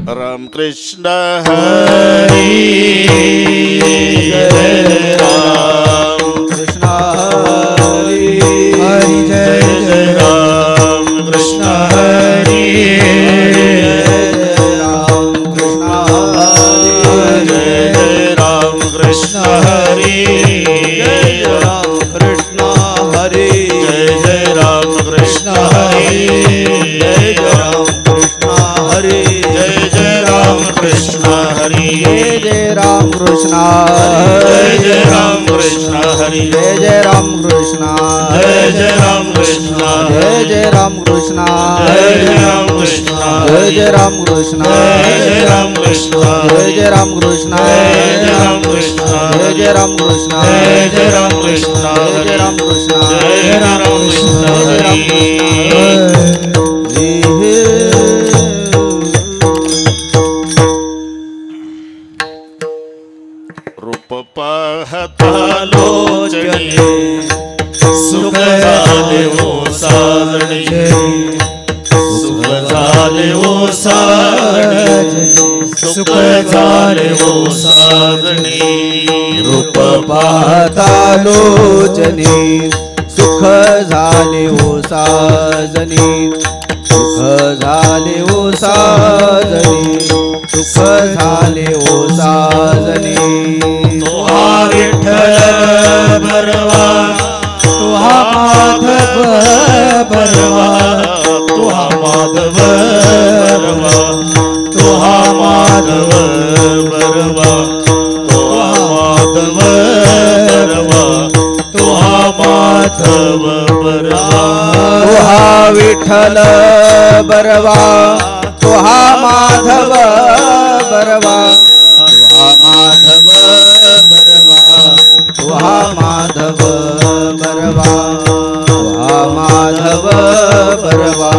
राम कृष्ण हरे जय राम कृष्ण हरे हरि जय जय राम कृष्ण हरे राम कृष्ण हरे जय राम कृष्ण हरे जय राम कृष्ण हरे जय राम कृष्ण हरे जय राम कृष्ण हरे जय राम कृष्ण हरे जय राम कृष्ण जय राम कृष्ण हरे जय राम कृष्ण जय राम कृष्ण जय राम कृष्ण जय राम कृष्ण जय राम कृष्ण जय राम कृष्ण जय राम कृष्ण जय राम कृष्ण जय राम कृष्ण जय राम कृष्ण जय राम कृष्ण जय राम कृष्ण जय राम कृष्ण रूप पाहता लोचने सुख झाले ओ साजणी सुख झाले ओ साजणी सुख झाले ओ साजणी रूप पाहता लोचने सुख झाले ओ साजनी सुख झाले ओ साजनी सुख झाले ओ साजनी तोहा विठ्ठल बरवा तुहा माधव बरवा तुहा माधव बरवा तुहा माधव बरवा तुहा माधव बरवा तुहा माधव बरवा तुहा विठ्ठल बरवा तुहा माधव बरवा तुहा माधव बरवा तुहा माधव बरवा तुहा माधव बरवा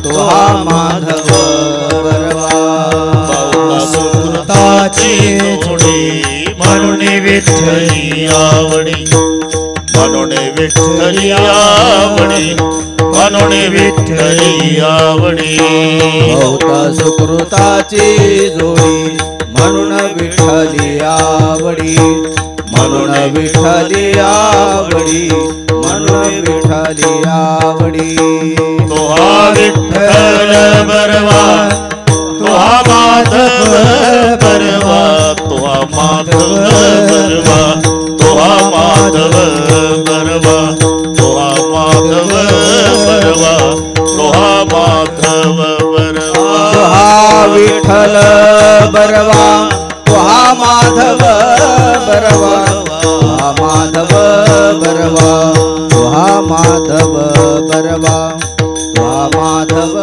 तुहा माधव बरवा सुकृताची जोडी म्हणून विठ्ठली आवडी म्हणून विठ्ठली आवडी म्हणून विठ्ठली आवडी भवता सुकृताची जोडी म्हणून विठ्ठली आवडी म्हणून विठ्ठली आवडी म्हणून विठ्ठली आवडी तुहा विठ्ठल बरवा तुहा माधव बरवा तुहा माधव बरवा तुहा माधव बरवा तुहा माधव बरवा तुहा माधव बरवा तुहा विठ्ठल बरवा तुहा माधव बरवा तुहा माधव बरवा तुहा माधव बरवा तुहा माधव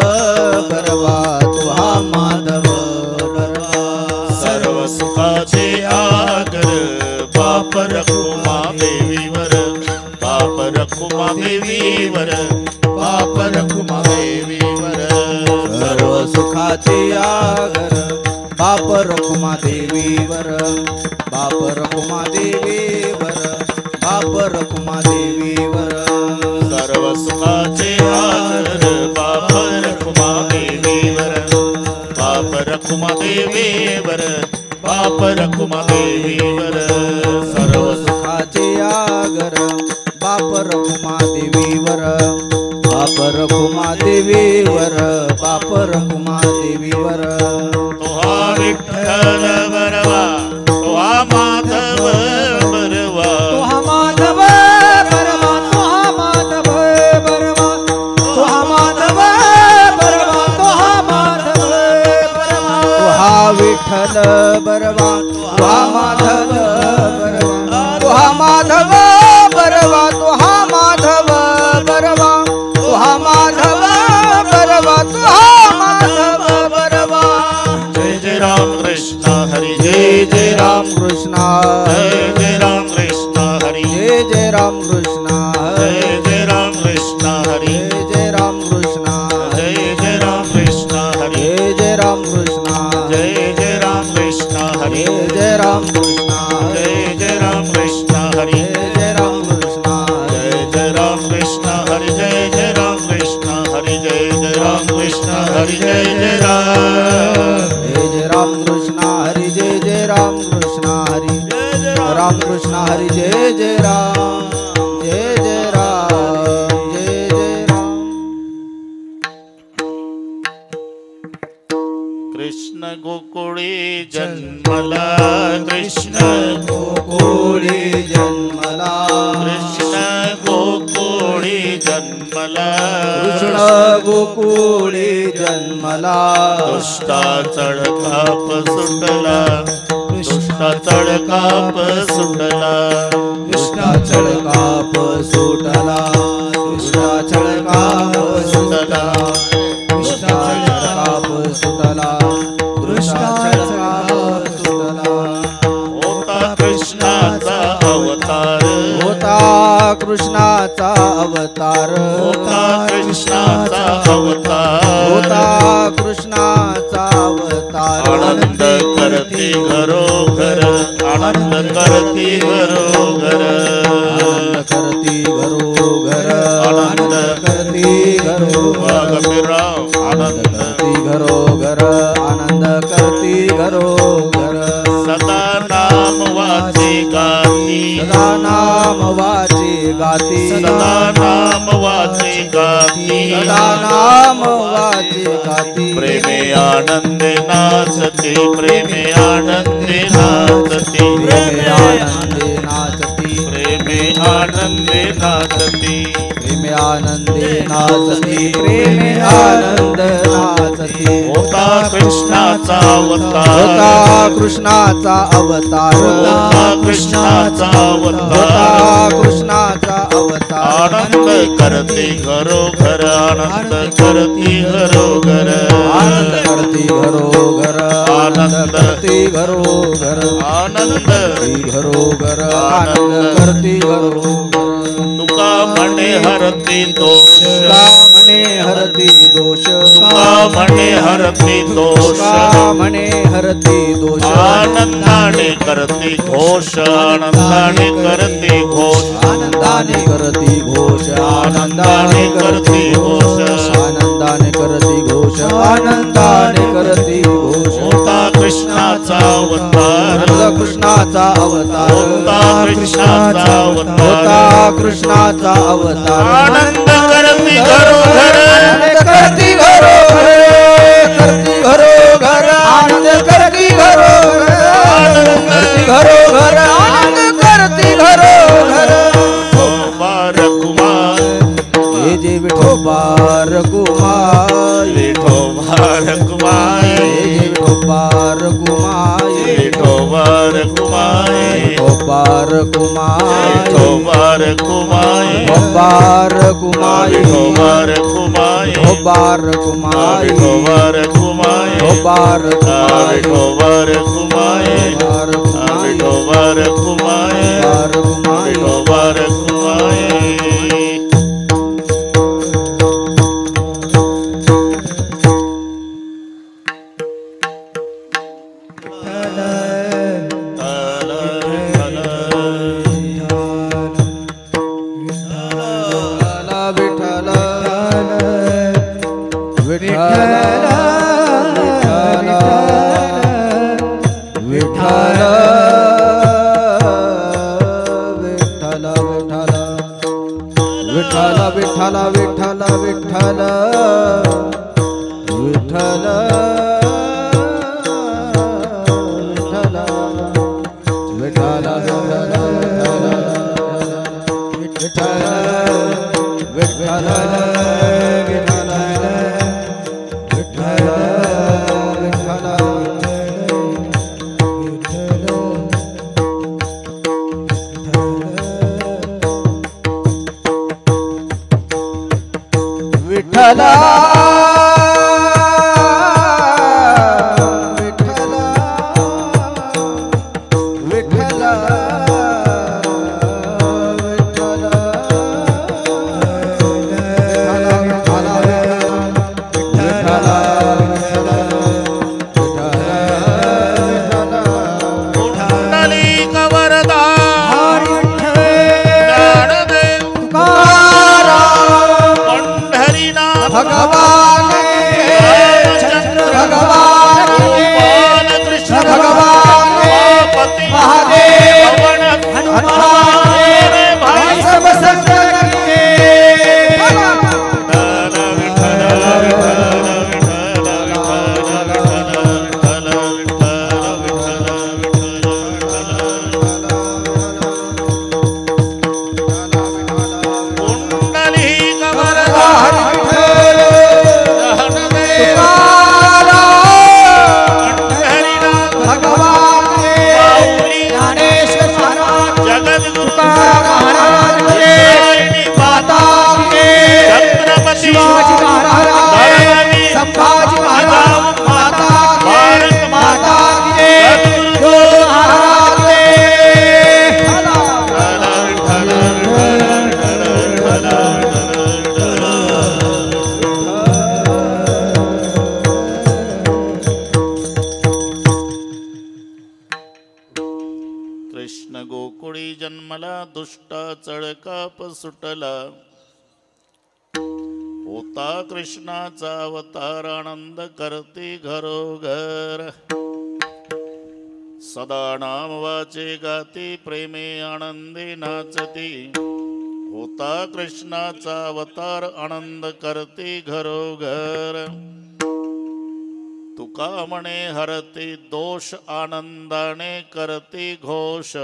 बरवा तुहा माधव बरवा सर्व सुखाचे आगर बाप रखुमा देवीवर बाप रखुमा देवीवर बाप रखुमा देवीवर सर्व सुखाचे आगर बाप रखुमा देवीवर बाप रखुमा देवीवर बाप रखुमा देवीवर सर्व सुखाचे आगर बाप रखुमा देवीवर बाप रखुमा देवीवर बाप रखुमा देवीवर सर्व सुखाचे आगर बाप रखुमा देवीवर बाप रखुमा देवीवर बाप रखुमा देवीवर तुहा विठ्ठल बरवा तुहा माधव बरवा तुहा माधव बरवा तुहा माधव बरवा तुहा माधव बरवा तुहा माधव बरवा तुहा विठ्ठल बरवा तुहा माधव बरवा तुहा माधव बरवा तुहा माधव बरवा तुहा माधव बरवा तुहा माधव बरवा जय जय राम कृष्ण हरी जय जय राम कृष्ण जय जय राम कृष्ण हरी जय जय राम कृष्ण जय जय राम कृष्ण हरी जय जय राम कृष्ण जय जय राम कृष्ण हरी जय जय राम कृष्ण जय जय राम कृष्ण हरी जय जय राम कृष्ण जय जय राम कृष्ण हरी जय जय राम कृष्ण जय जय राम कृष्ण हरी जय जय राम कृष्ण हरी जय जय राम कृष्ण हरी जय जय राम जय जय राम कृष्ण हरी जय जय राम जय जय राम जय जय राम कृष्ण गोकुळी जन्मला कृष्ण गोकुळी जन्मला कृष्ण गोकुळी जन्मला कृष्ण गोकुळी जन्मला दुष्टा चळकाप सुटला दुष्टा चळकाप सुटला दुष्टा चळकाप सुटला दुष्टा चळकाप सुटला दुष्टा चळकाप सुटला दुष्टा चळकाप सुटला होता कृष्णाचा अवतार होता कृष्णाचा अवतार होता कृष्णाचा अवतार होता कृष्णाचा अवतार आनंद करती घरोघर आनंद करती घरोघर आनंद करती घरोघर आनंद करती घरोघर गंभीरराव आनंद करती घरोघर आनंद करती घरोघर सदा नाम वाचे गाती सदा नाम वाचे गाती सदा नाम वाचे गाती सदा नाम वाचे गाती प्रेमे आनंदे नाचते प्रेमे आनंदे नाचते प्रेमे आनंदे नाचती प्रेमे आनंदे नाचते प्रेमे आनंदे नाचती प्रेमे आनंद नाचती होता कृष्णाचा अवतार होता कृष्णाचा अवतार होता कृष्णाचा अवतार होता कृष्णाचा अवतार आनंद करते घरोघर आनंद करते घरोघर आनंद करती घरोघर आनंद करती घरोघर आनंद करती घरोघर आनंद करती घरोघर तुका म्हणे हरती दोष का म्हणे हरती दोष तुका म्हणे हरती दोष का म्हणे हरती दोष आनंदाने करते घोष आनंदाने करते घोष आनंदाने करती घोष आनंदाने करते घोष आनंदाने करती घोष आनंदाने करती घोष होता कृष्णाचा अवतार नंद कृष्णाचा अवतार होता कृष्णाचा अवतार होता कृष्णाचा अवतार आनंद करती घरोघर आनंद करती घरोघर करती घरोघर आनंद करती घरोघर करती घरोघर आनंद करती घरोघर बार कुमार हे जे विठोबार कुमार विठोबार कुमार हे जे विठोबार कुमार विठोबार कुमार विठोबार कुमार विठोबार कुमार विठोबार कुमार विठोबार कुमार विठोबार कुमार विठोबार कुमार विठोबार कुमार विठोबार कुमार विठोबार कुमार विठोबार कुमार विठ्ठल जन्मला दुष्टा चळकाप सुटला होता कृष्णाचा अवतार आनंद करती घरोघर सदा नाम वाचे गाती प्रेमे आनंदी नाचती होता कृष्णाचा अवतार आनंद करती घरोघर तुका म्हणे हरती दोष आनंदाने करती घोष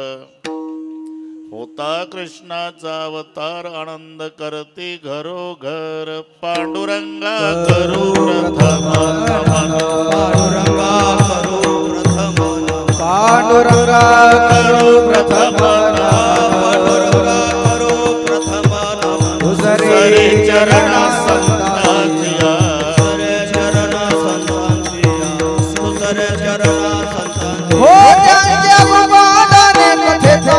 होता कृष्णाचा अवतार आनंद करती घरोघर पांडुरंगा करू प्रथम पांडुरंगा करू प्रथम पांडुरंगा करू प्रथम पांडुरंगा करू प्रथम दुसरे चरण संतांचिया चरण संतांचिया दुसरे चरण संतांचिया हो त्यांच्या गोपादाने कथेचा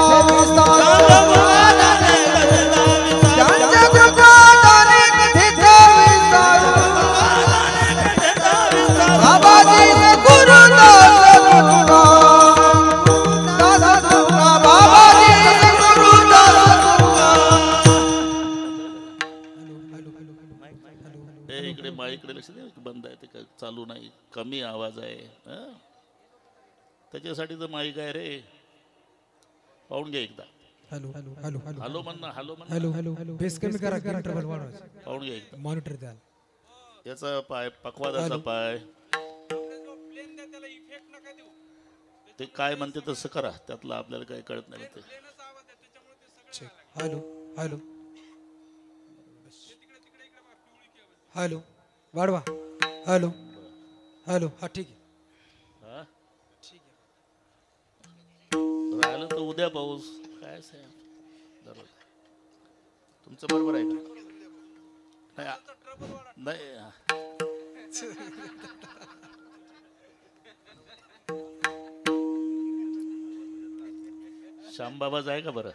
इकडे माईकडे लक्ष दे बंद आहे ते चालू नाही कमी आवाज आहे त्याच्यासाठी तर माईक आहे रे पाहून घ्या एकदा hello hello hello hello hello म्हण ना हॅलो म्हण हॅलो हॅलो हॅलो बेस कमी करा इंटरव्हल वाढवा पाहून घ्या एकदा मॉनिटर द्या याचा पाय पकवादाचा पाय ते काय म्हणते तसं करा त्यातलं आपल्याला काही कळत नाही ते हॅलो हॅलो हॅलो वाढवा हॅलो हॅलो हा ठीक आहे राहिलं तर उद्या पाऊस काय साहेब तुमचं बरोबर आहे का नाही श्यामबाबा जाय का बरं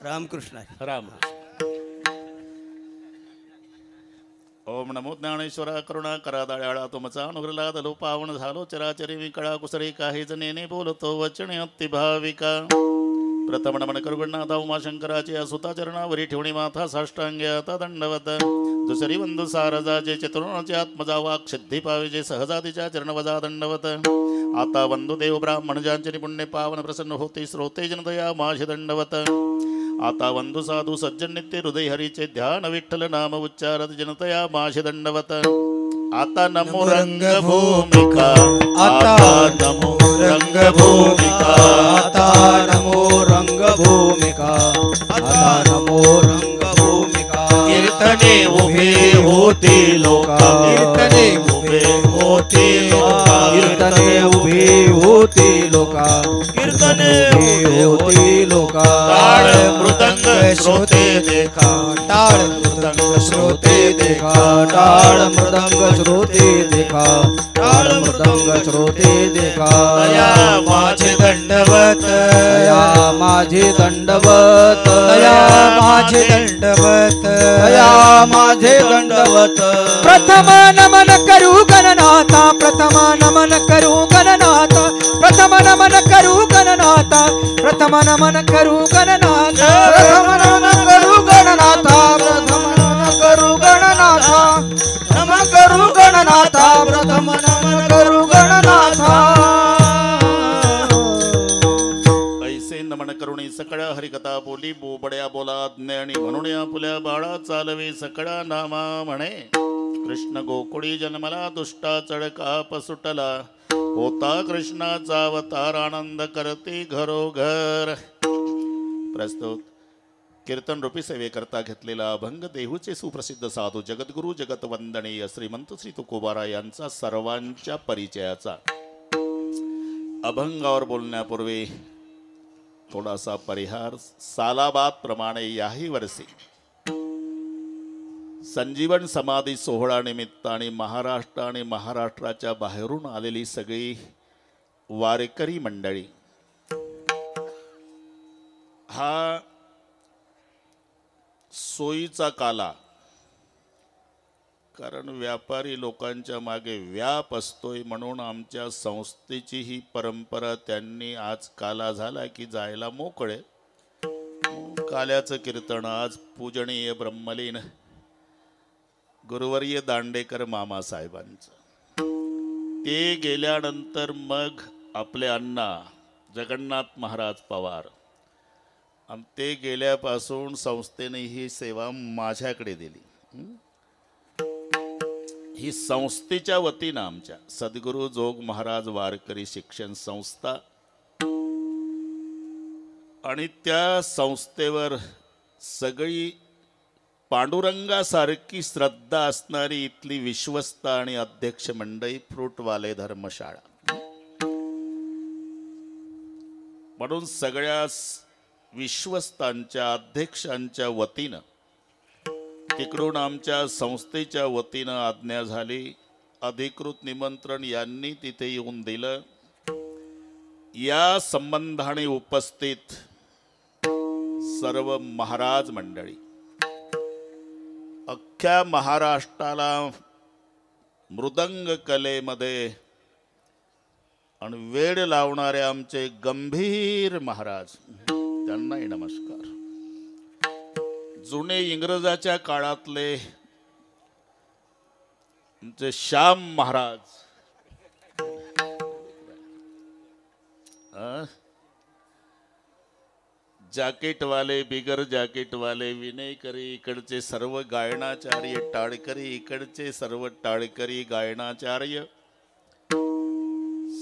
रामकृष्ण राम ओम नमो ज्ञानेश्वरा करुणा करा दयाळा तुमचा अनुग्रला दलो पावन झालो चराचरी मी कळा कुसरी काही जनेने बोलतो वचने अति भाविका प्रथम नमन करुगणनाथा उमाशंकराचे असुता चरणावरी ठेवणी माथा साष्टांगे आता दंडवत दुसरी बंधू सारजाचे चतुर्णाचे आत्मजा वाक सिद्धी पाविजे सहजातीच्या चरणवजा दंडवत आता वंदुदेव ब्राह्मण ज्यांचे पुण्य पावन प्रसन्न होते श्रोते जनतया माझे दंडवत आता वंदु साधू सज्जन नित्य हृदय हरीचे ध्यान विठ्ठल नाम उच्चारत जनतया माझे दंडवत आता नमो रंगभूमिका आता नमो रंगभूमिका आता नमो रंगभूमिका आता नमो रंगभूमिका कीर्तने उभे होती लोका कीर्तने उभे होती लोका कीर्तने उभी होती लोका कीर्तने उभी होती लोका टाळ मृदंग श्रोते देखा टाळ मृदंग श्रोते देखा टाळ मृदंग श्रोते देखा टाळ मृदंग श्रोते देखा दया माझे दंडवत दया माझे दंडवत दया माझे दंडवत दया माझे दंडवत प्रथम नमन करू गणनाथा प्रथम नमन करू गणनाथा प्रथम नमन करू गणनाथा प्रथम नमन करू गणनाथा प्रथम नमन करू गणनाथा प्रथम नमन करू गणनाथा नमन करू गणनाथा प्रथम नमन करू गणनाथा ऐसे नमन करुणी सकळा हरिकथा बोली बोबड्या बोला ज्ञानी म्हणून या फुल्या बाळा चालवे सकळा नामा म्हणे कृष्ण गोकुळी जन्मला दुष्टा चळकाप सुटला होता कृष्णाचा अवतार आनंद करते घरोघर प्रस्तुत कीर्तन रूपी सेवेकरता घेतलेला अभंग देहूचे सुप्रसिद्ध साधू जगद्गुरु जगतवंदनीय श्रीमंत श्री तुकोबारा यांचा सर्वांच्या परिचयाचा अभंगावर बोलण्यापूर्वी थोडासा परिहार सालाबाद प्रमाणे याही वर्षी संजीवन समाधी सोहळा निमित्त आणि महाराष्ट्र आणि महाराष्ट्राच्या बाहेरून आलेली सगळी वारकरी मंडळी हा सोयीचा काला कारण व्यापारी लोकांच्या मागे व्याप असतोय म्हणून आमच्या संस्थेची ही परंपरा त्यांनी आज काला झाला की जायला मोकळे काल्याचं कीर्तन आज पूजनीय ब्रह्मलीन गुरुवर्य दांडेकर मामासाहेबांचं. ते गेल्यानंतर मग आपले अण्णा जगन्नाथ महाराज पवार आणि ते गेल्यापासून संस्थेने ही सेवा माझ्याकडे दिली. ही संस्थेच्या वतीनं आमच्या सद्गुरू जोग महाराज वारकरी शिक्षण संस्था आणि त्या संस्थेवर सगळी पांडुरंगासारखी श्रद्धा असणारी इथली विश्वस्त आणि अध्यक्ष मंडळी फ्रूटवाले धर्मशाळा. म्हणून सगळ्या विश्वस्तांच्या अध्यक्षांच्या वतीनं तिकडून आमच्या संस्थेच्या वतीनं आज्ञा झाली. अधिकृत निमंत्रण यांनी तिथे येऊन दिलं. या संबंधाने उपस्थित सर्व महाराज मंडळी, अख्ख्या महाराष्ट्राला मृदंग कलेमध्ये आणि वेड लावणारे आमचे गंभीर महाराज, त्यांनाही नमस्कार. जुने इंग्रजाच्या काळातले आमचे श्याम महाराज, जॅकेटवाले बिगर जॅकेटवाले विनयकरी, इकडचे सर्व गायनाचार्य टाळकरी, इकडचे सर्व टाळकरी गायनाचार्य,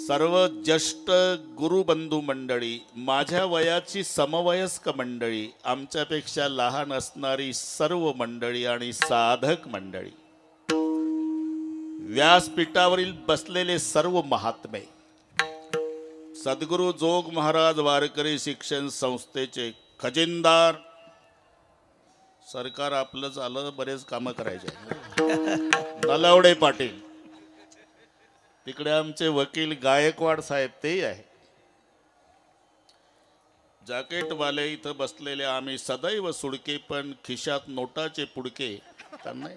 सर्व ज्येष्ठ गुरुबंधू मंडळी, माझ्या वयाची समवयस्क मंडळी, आमच्यापेक्षा लहान असणारी सर्व मंडळी आणि साधक मंडळी, व्यासपीठावरील बसलेले सर्व महात्मे, सद्गुरू जोग महाराज वारकरी शिक्षण संस्थेचे खजिनदार. सरकार आपलं झालं, बरेच कामं करायचे. नलवडे पाटील, तिकडे आमचे वकील गायकवाड साहेब तेही आहे. जॅकेटवाले इथं बसलेले आम्ही सदैव सुडके, पण खिशात नोटाचे पुडके त्यांना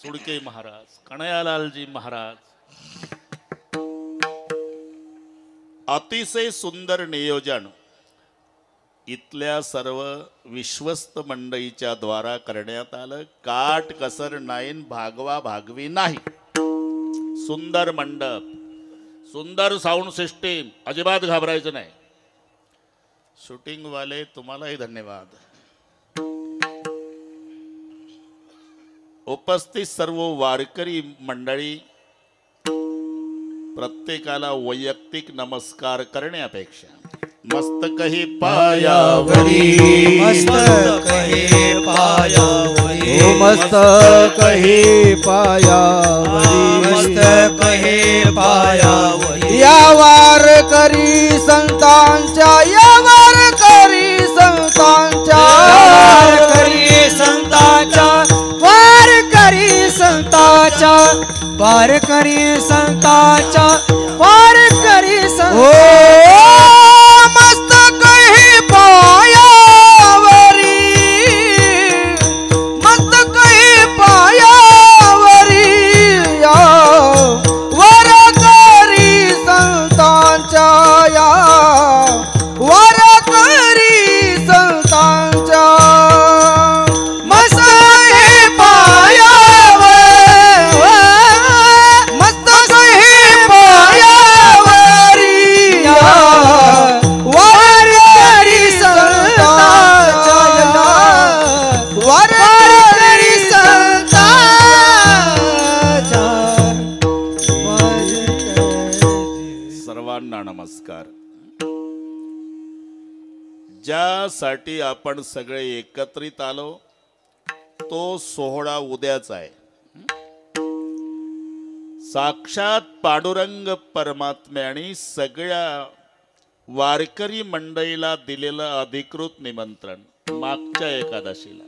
सुडके महाराज, कन्हैयालालजी महाराज. अतिशय सुंदर नियोजन इथल्या सर्व विश्वस्त मंडळीच्या द्वारा करण्यात आलं. काट कसर नाही, भागवा भागवी नाही. सुंदर मंडप, सुंदर साऊंड सिस्टीम, अजिबात घाबरायचं नाही. शूटिंग वाले तुम्हालाही धन्यवाद. उपस्थित सर्व वारकरी मंडळी, प्रत्येकाला वैयक्तिक नमस्कार करण्यापेक्षा मस्तकही पायावरी, मस्तकही पायावरी, मस्तकही पायावरी, मस्तकही पायावरी, या वारकरी संतांच्या, या वारकरी संतांच्या, वारकरी संतांच्या, वारकरी संतांच्या, वारकरी संतांच्या, वारकरी संतांच्या, मस्तकही पायावरी, मस्तकही पायावरी, या वारकरी संतांच्या, या वारकरी संतांच्या, मस्तकही पायावरी, मस्तकही पायावरी, या वारकरी संतांच्या, वारकरी संतांच्या. सर्वांना नमस्कार. ज्यासाठी आपण सगळे एकत्रित आलो तो सोहळा उद्याच आहे. साक्षात पांडुरंग परमात्म्याने सगळ्या वारकरी मंडळीला दिलेलं अधिकृत निमंत्रण मागच्या एकादशीला.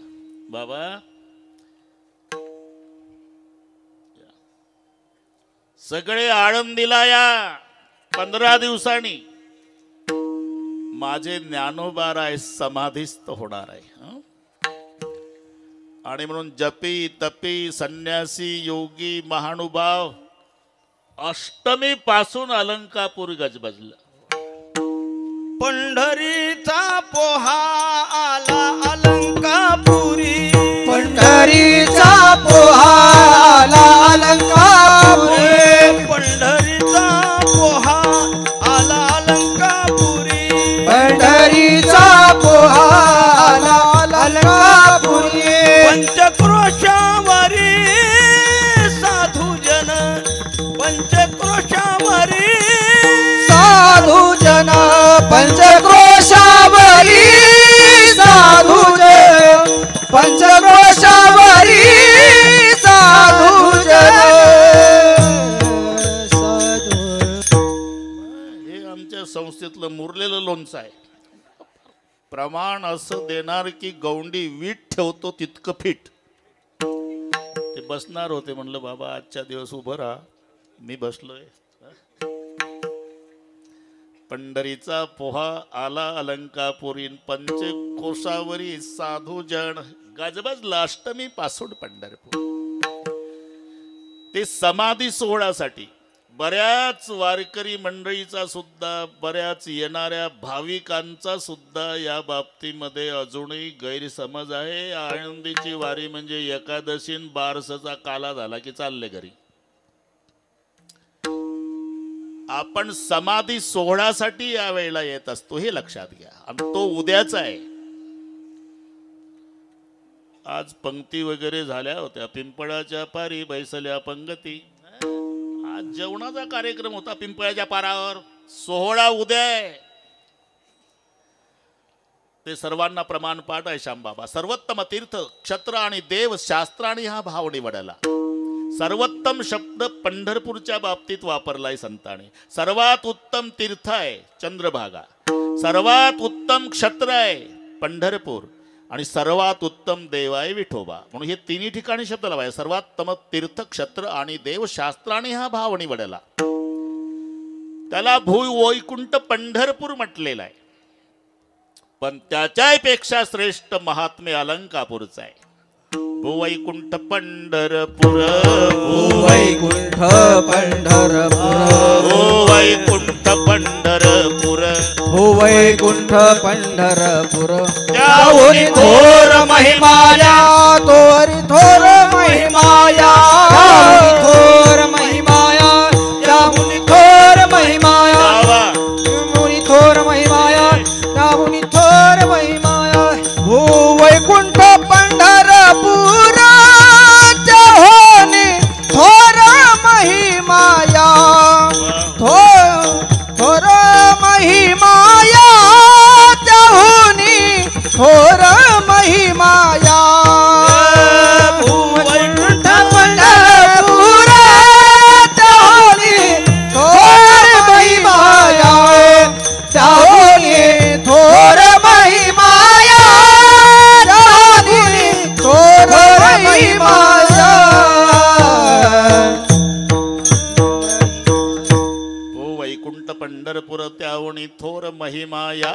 बाबा सगळे आळंदीला या 15 दिवसांनी. माझे ज्ञानोबाराय समाधीस्थ होणार आहे. आणि म्हणून जपी तपी संन्यासी योगी महानुभाव अष्टमी पासून अलंकापूर गजबजलं. पंढरीचा पोहा आला अलंकापुरी पंढरीचा पोहा आला अलंकापुरी पंढरीचा पोहा आला अलंकापुरी पंढरीचा पोहा आला अलंकापुरी पंचक्रोशावरी साधुजन पंचक्रोशावरी साधुजन पंचक्रोशावरी साधुजन पंचक्रोशावरी साधुजन हे आमच्या संस्थेतलं मुरलेलं लोणचं आहे. प्रमाण असं देणार की गौंडी वीट ठेवतो तितकं फिट. ते बसणार होते, म्हणलं बाबा आजच्या दिवस उभं राहा, मी बसलोय. पंढरीचा पोहा आला अलंकापुरी पंचकोशावरी साधुजन गाजबाजला अष्टमी पासून पंढरपूर. ते समाधी सोहळ्यासाठी बऱ्याच वारकरी मंडळीचा सुद्धा, बऱ्याच येणाऱ्या भाविकांचा सुद्धा या बाबतीमध्ये अजूनही गैरसमज आहे. आळंदीची वारी म्हणजे एकादशीन बारसचा काला झाला की चालले घरी. आपण समाधी सोहळ्यासाठी या वेळेला येत असतो, हे लक्षात घ्या. आणि तो उद्याचा आहे. आज पंक्ती वगैरे झाल्या होत्या, पिंपळाच्या पारी बैसल्या पंगती. आज जेवणाचा कार्यक्रम होता पिंपळाच्या पारावर. सोहळा उद्या आहे. ते सर्वांना प्रमाणपाठ आहे. श्यामबाबा सर्वोत्तम तीर्थ क्षत्र आणि देव शास्त्राने हा भाव निवडला. सर्वोत्तम शब्द पंढरपूरच्या बाबतीत वापरलाय संतांनी. सर्वात उत्तम तीर्थ आहे चंद्रभागा, सर्वात उत्तम क्षत्र आहे पंढरपूर आणि सर्वात उत्तम देव आहे विठोबा. म्हणून हे तिन्ही ठिकाणी शब्द लावाय. सर्वोत्तम तीर्थ क्षत्र आणि देव शास्त्राने हा भाव निवडला. त्याला वैकुंठ पंढरपूर म्हटलेलं आहे. पण त्याच्यापेक्षा श्रेष्ठ महात्म्य अलंकापूरचं आहे. भुवैकुंठ पंढरपूर भुवैकुंठ पंढरपूर भुवैकुंठ पंढरपूर भुवैकुंठ पंढरपूर त्याहुनी थोर महिमाया तोरी थोर महिमाया थोर महिमाया त्याहुनी थोर महिमाया मुनी थोर महिमाया त्याहुनी थोर महिमाया भुवैकुंठ पंढरपूर त्याहुनी थोर महिमाया थोर महिमाया त्याहुनी थोर महिमाया भुवैकुंठ पंढरपूर त्याहुनी थोर महिमाया त्याहुनी थोर महिमाया त्याहुनी थोर महिमाया. वैकुंठ पंढरपूर त्याहुनी थोर महिमाया.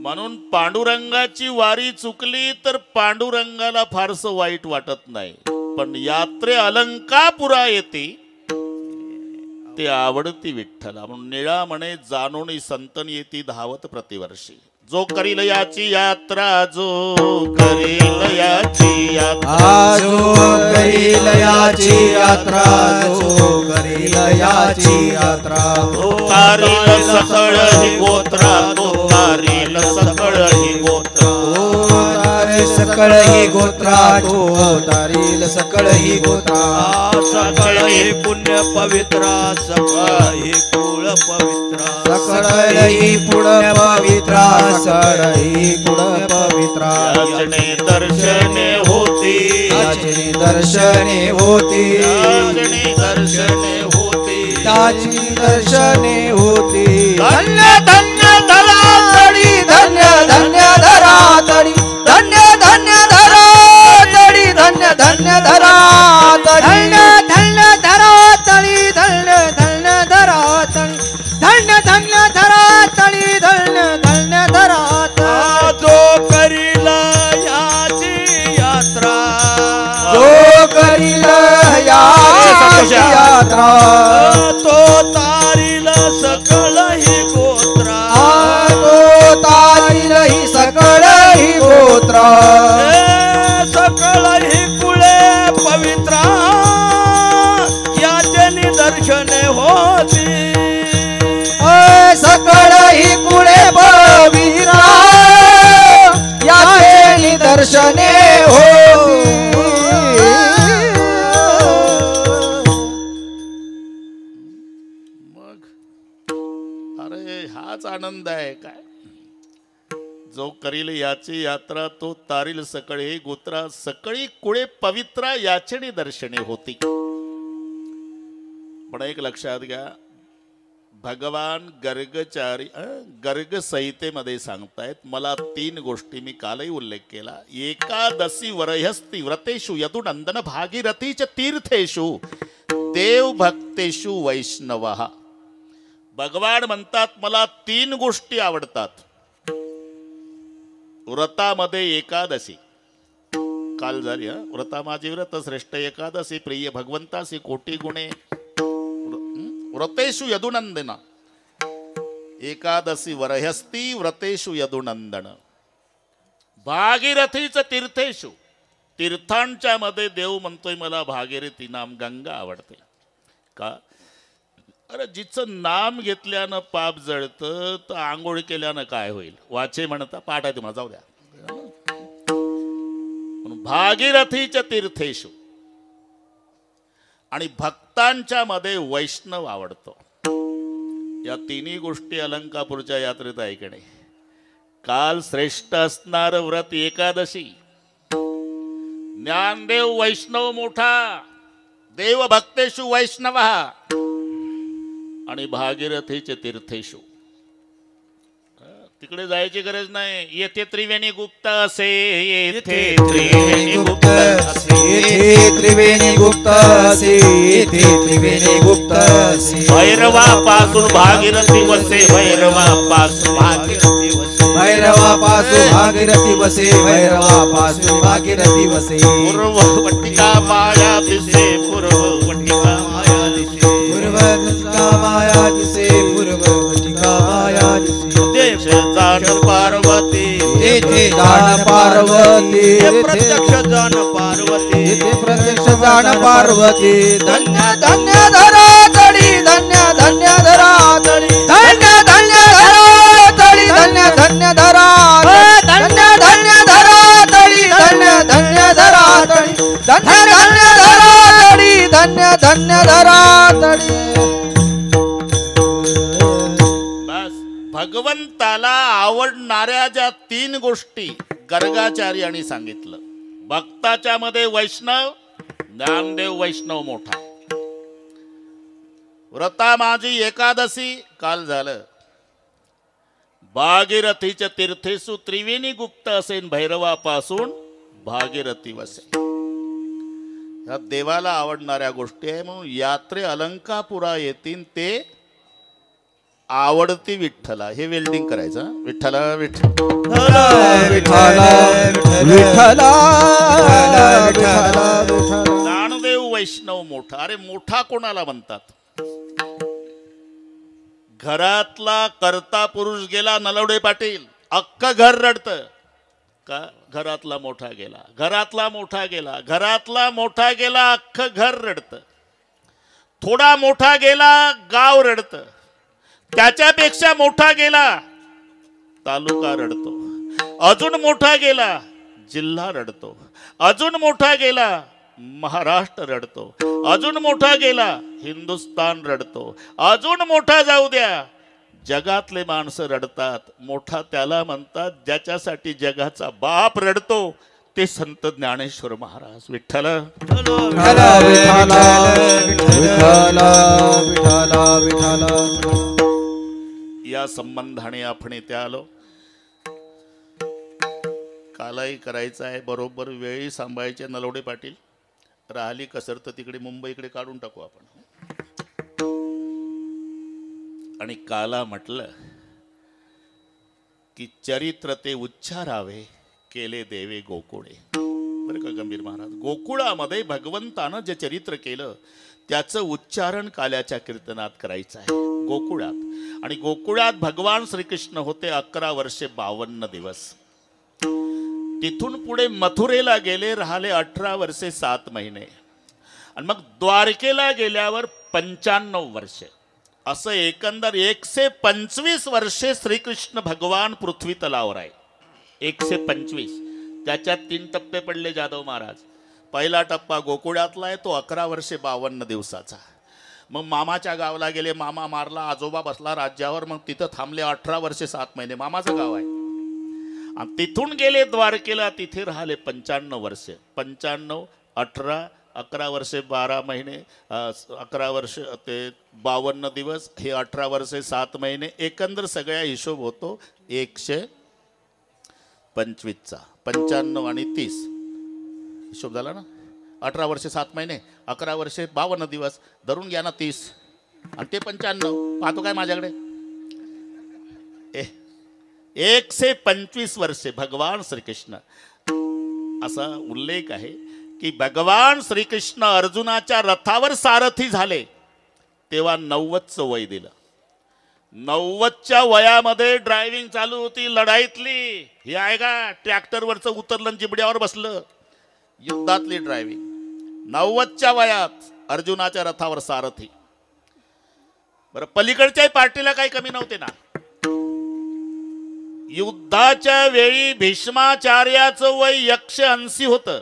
म्हणून पांडुरंगाची वारी चुकली तर पांडुरंगाला फारसं वाईट वाटत नाही. पण यात्रे अलंकापुरा येते ते आवडती विठ्ठला. म्हणून निळा म्हणे जाणून संतन येती धावत प्रतिवर्षी. जो करील याची यात्रा जो करील याची यात्रा जो करील याची यात्रा जो करील याची यात्रा तो तारील सकळ ही गोत्रा तो तारील सकळ ही गोत्रा तारील सकळ ही गोत्रा तो तारील सकळ ही गोत्रा सकळ ही पुण्य पवित्रा सकळ ही कुळ पवित्रा सकळ ही पुण्य पवित्रा सकळ ही पुण्य पवित्रा याचने दर्शने होती याची दर्शने होती याचने दर्शने होती त्याची दर्शने होती. धन्य धन्य धरा तळी धन्य धन्य धरा तळी धन्य धन्य धरा तळी धन्य धन्य धरा तळी धन्य धरा तळी धन्य धन्य धरा तळी धन्य धन्य धरा तळी धन्य धन्य धरा जो करील याची यात्रा जो करील याची यात्रा तो तारील सकळ ही गोत्रा सकळ ही कुळे पवित्रा याचे निदर्शने होती सकळ ही कुळे पवित्रा याचे निदर्शने होती अरे हाच आनंद आहे काय जो करील याची यात्रा तो तारील सकळे गोत्रा सकळी कुळे पवित्रा याचे दर्शने होती. पण एक लक्षात घ्या भगवान गर्ग संहितेमध्ये सांगतायत मला 3 गोष्टी मी कालही उल्लेख केला. एकादशी वरहस्ती व्रतेषु यदुनंदन भागीरथीच तीर्थेषु देव भक्तेषु वैष्णवः. भगवान म्हणतात मला 3 गोष्टी आवडतात. व्रतामध्ये एकादशी काल झाली व्रता माझी व्रत श्रेष्ठ एकादशी प्रिय भगवंतासी कोटी गुणे व्रतेषु यदुनंदन एकादशी वरहस्ती व्रतेषु यदुनंदन भागीरथीच तीर्थेषु तीर्थांच्या मध्ये देव म्हणतोय मला भागीरथी नाम गंगा आवडते का. अरे जिचं नाम घेतल्यानं पाप जळतं तर आंघोळ केल्यानं काय होईल वाचे म्हणता पाठ आहे तुम्हाला जाऊ द्या. भागीरथीच्या तीर्थेषु आणि भक्तांच्या मध्ये वैष्णव आवडतो. या 3 गोष्टी अलंकापूरच्या यात्रेत ऐकणे. काल श्रेष्ठ असणार व्रत एकादशी ज्ञानदेव वैष्णव मोठा देव भक्तेषु वैष्णव आणि भागीरथीचे तीर्थेषु तिकडे जायची गरज नाही. येथे त्रिवेणी गुप्त असे येथे त्रिवेणी गुप्त असे येथे त्रिवेणी गुप्त असे येथे त्रिवेणी गुप्त असे भैरवापासून भागीरथी वसे भैरवापासून भागीरथी वसे भैरवापासून भागीरथी वसे भैरवापासून भागीरथी वसे पूर्ववटिका माया दिसे पूर्ववटिका माया दिसे पूर्ववटिका माया दिसे पूर्ववटिका माया दिसे जाण पार्वती तेथे जाण पार्वती प्रत्यक्ष जाण पार्वती तेथे प्रत्यक्ष जाण पार्वती धन्य धन्य धरा तळी धन्य धन्य धरा तळी धन्य धन्य धरा तळी धन्य धन्य धरा धन्य धन्य धरा तळी धन्य धन्य धरा तळी धन्य धन्य धरा तळी धन्य धन्य धरा तळी. भगवंताला आवडणाऱ्या ज्या 3 गोष्टी गर्गाचार्यांनी सांगितलं. भक्ताच्या मध्ये वैष्णव ज्ञानदेव वैष्णव मोठा व्रता माझी एकादशी काल झालं भागीरथीच्या तीर्थेसु त्रिवेणी गुप्त असेन भैरवापासून भागीरथी वसे. ह्या देवाला आवडणाऱ्या गोष्टी आहे म्हणून यात्रे अलंकापुरा येतील ते आवडती विठ्ठला हे वेल्डिंग करायचं विठ्ठला विठ्ठला विठ्ठला ज्ञानदेव वैष्णव मोठा. अरे मोठा कोणाला म्हणतात. घरातला करता पुरुष गेला नलवडे पाटील अख्खं घर रडतं का. घरातला मोठा गेला घरातला मोठा गेला घरातला मोठा गेला अख्खं घर रडतं. थोडा मोठा गेला गाव रडतं. त्याच्यापेक्षा मोठा गेला तालुका रडतो. अजून मोठा गेला जिल्हा रडतो. अजून मोठा गेला महाराष्ट्र रडतो. अजून मोठा गेला हिंदुस्तान रडतो. अजून मोठा जाऊ द्या जगातले माणसं रडतात. मोठा त्याला म्हणतात ज्याच्यासाठी जगाचा बाप रडतो ते संत ज्ञानेश्वर महाराज. विठ्ठल या संबंधाने आपण इथे आलो. कालही करायचं आहे बरोबर वेळी सांभाळायचे नलवडे पाटील. राहिली कसर तर तिकडे मुंबईकडे काढून टाकू आपण. आणि काला म्हटलं की चरित्र ते उच्चारावे केले देवे गोकुळे. बरं का गंभीर महाराज गोकुळामध्ये भगवंतानं जे चरित्र केलं त्याचं उच्चारण काल्याच्या कीर्तनात करायचं आहे गोकुळात. आणि गोकुळात भगवान श्रीकृष्ण होते 11 वर्षे 52 दिवस. तिथून पुढे मथुरेला गेले, राहिले 18 वर्षे 7 महिने. आणि मग द्वारकेला गेल्यावर 95 वर्षे. असं एकंदर 125 वर्षे श्रीकृष्ण भगवान पृथ्वी तलावर आहे. 125. त्याच्यात 3 टप्पे पडले जाधव महाराज. पहिला टप्पा गोकुळातला आहे, तो 11 वर्षे 52 दिवसाचा. मग मामाच्या गावाला गेले, मामा मारला, आजोबा बसला राज्यावर, मग तिथं थांबले 18 वर्षे 7 महिने. मामाचं गाव आहे. आणि तिथून गेले द्वारकेला, तिथे राहिले 95 वर्षे. 95, 18, 11 वर्षे 12 महिने, 11 वर्ष ते 52 दिवस, हे 18 वर्षे 7 महिने. एकंदर सगळ्या हिशोब होतो 125चा. 95 आणि 30 हिशोब झाला ना. 18 वर्षे 7 महिने, 11 वर्षे 52 दिवस, धरून घ्या ना 30, आणि ते 95. पाहतो काय माझ्याकडे? 125 वर्षे भगवान श्रीकृष्ण. असा उल्लेख आहे की भगवान श्रीकृष्ण अर्जुनाच्या रथावर सारथी झाले तेव्हा 90चं वय दिलं. 90च्या वयामध्ये ड्रायव्हिंग चालू होती लढाईतली. हे आहे का ट्रॅक्टरवरचं उतरलं जिबड्यावर बसलं, युद्धातली ड्रायव्हिंग. 90च्या वयात अर्जुनाच्या रथावर सारथी. बरं, पलीकडच्याही पार्टीला काही कमी नव्हते ना. युद्धाच्या वेळी भीष्माचार्याचं वय 180 होतं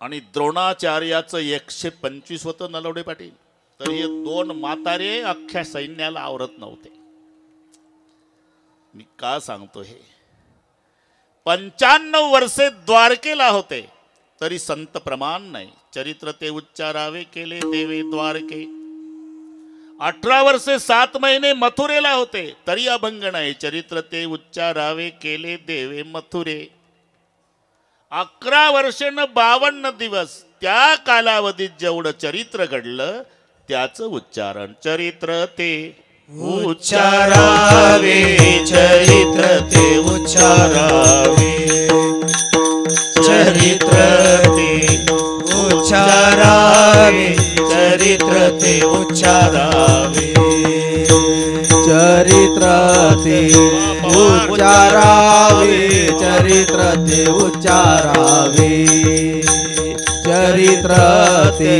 आणि द्रोणाचार्याचं 125 होतं नलवडे पाटील. तर हे 2 म्हातारे अख्ख्या सैन्याला आवरत नव्हते. मी का सांगतो हे? 95 वर्षे द्वारकेला होते तरी संत प्रमाण नाही. चरित्र ते उच्चारावे केले देवे द्वारके. 18 वर्षे 7 महिने मथुरेला होते तरी अभंग नाही. चरित्र ते उच्चारावे केले देवे मथुरे. 11 वर्षे 52 दिवस, त्या कालावधीत जेवढं चरित्र घडलं त्याचं उच्चारण. चरित्र ते उच्चारावे, चरित्र ते उच्चारावे, चरित्र ते उच्चारावे, चरित्र ते उच्चारावे, चरित्र ते उच्चारावे, चरित्र ते उच्चारावे, चरित्र ते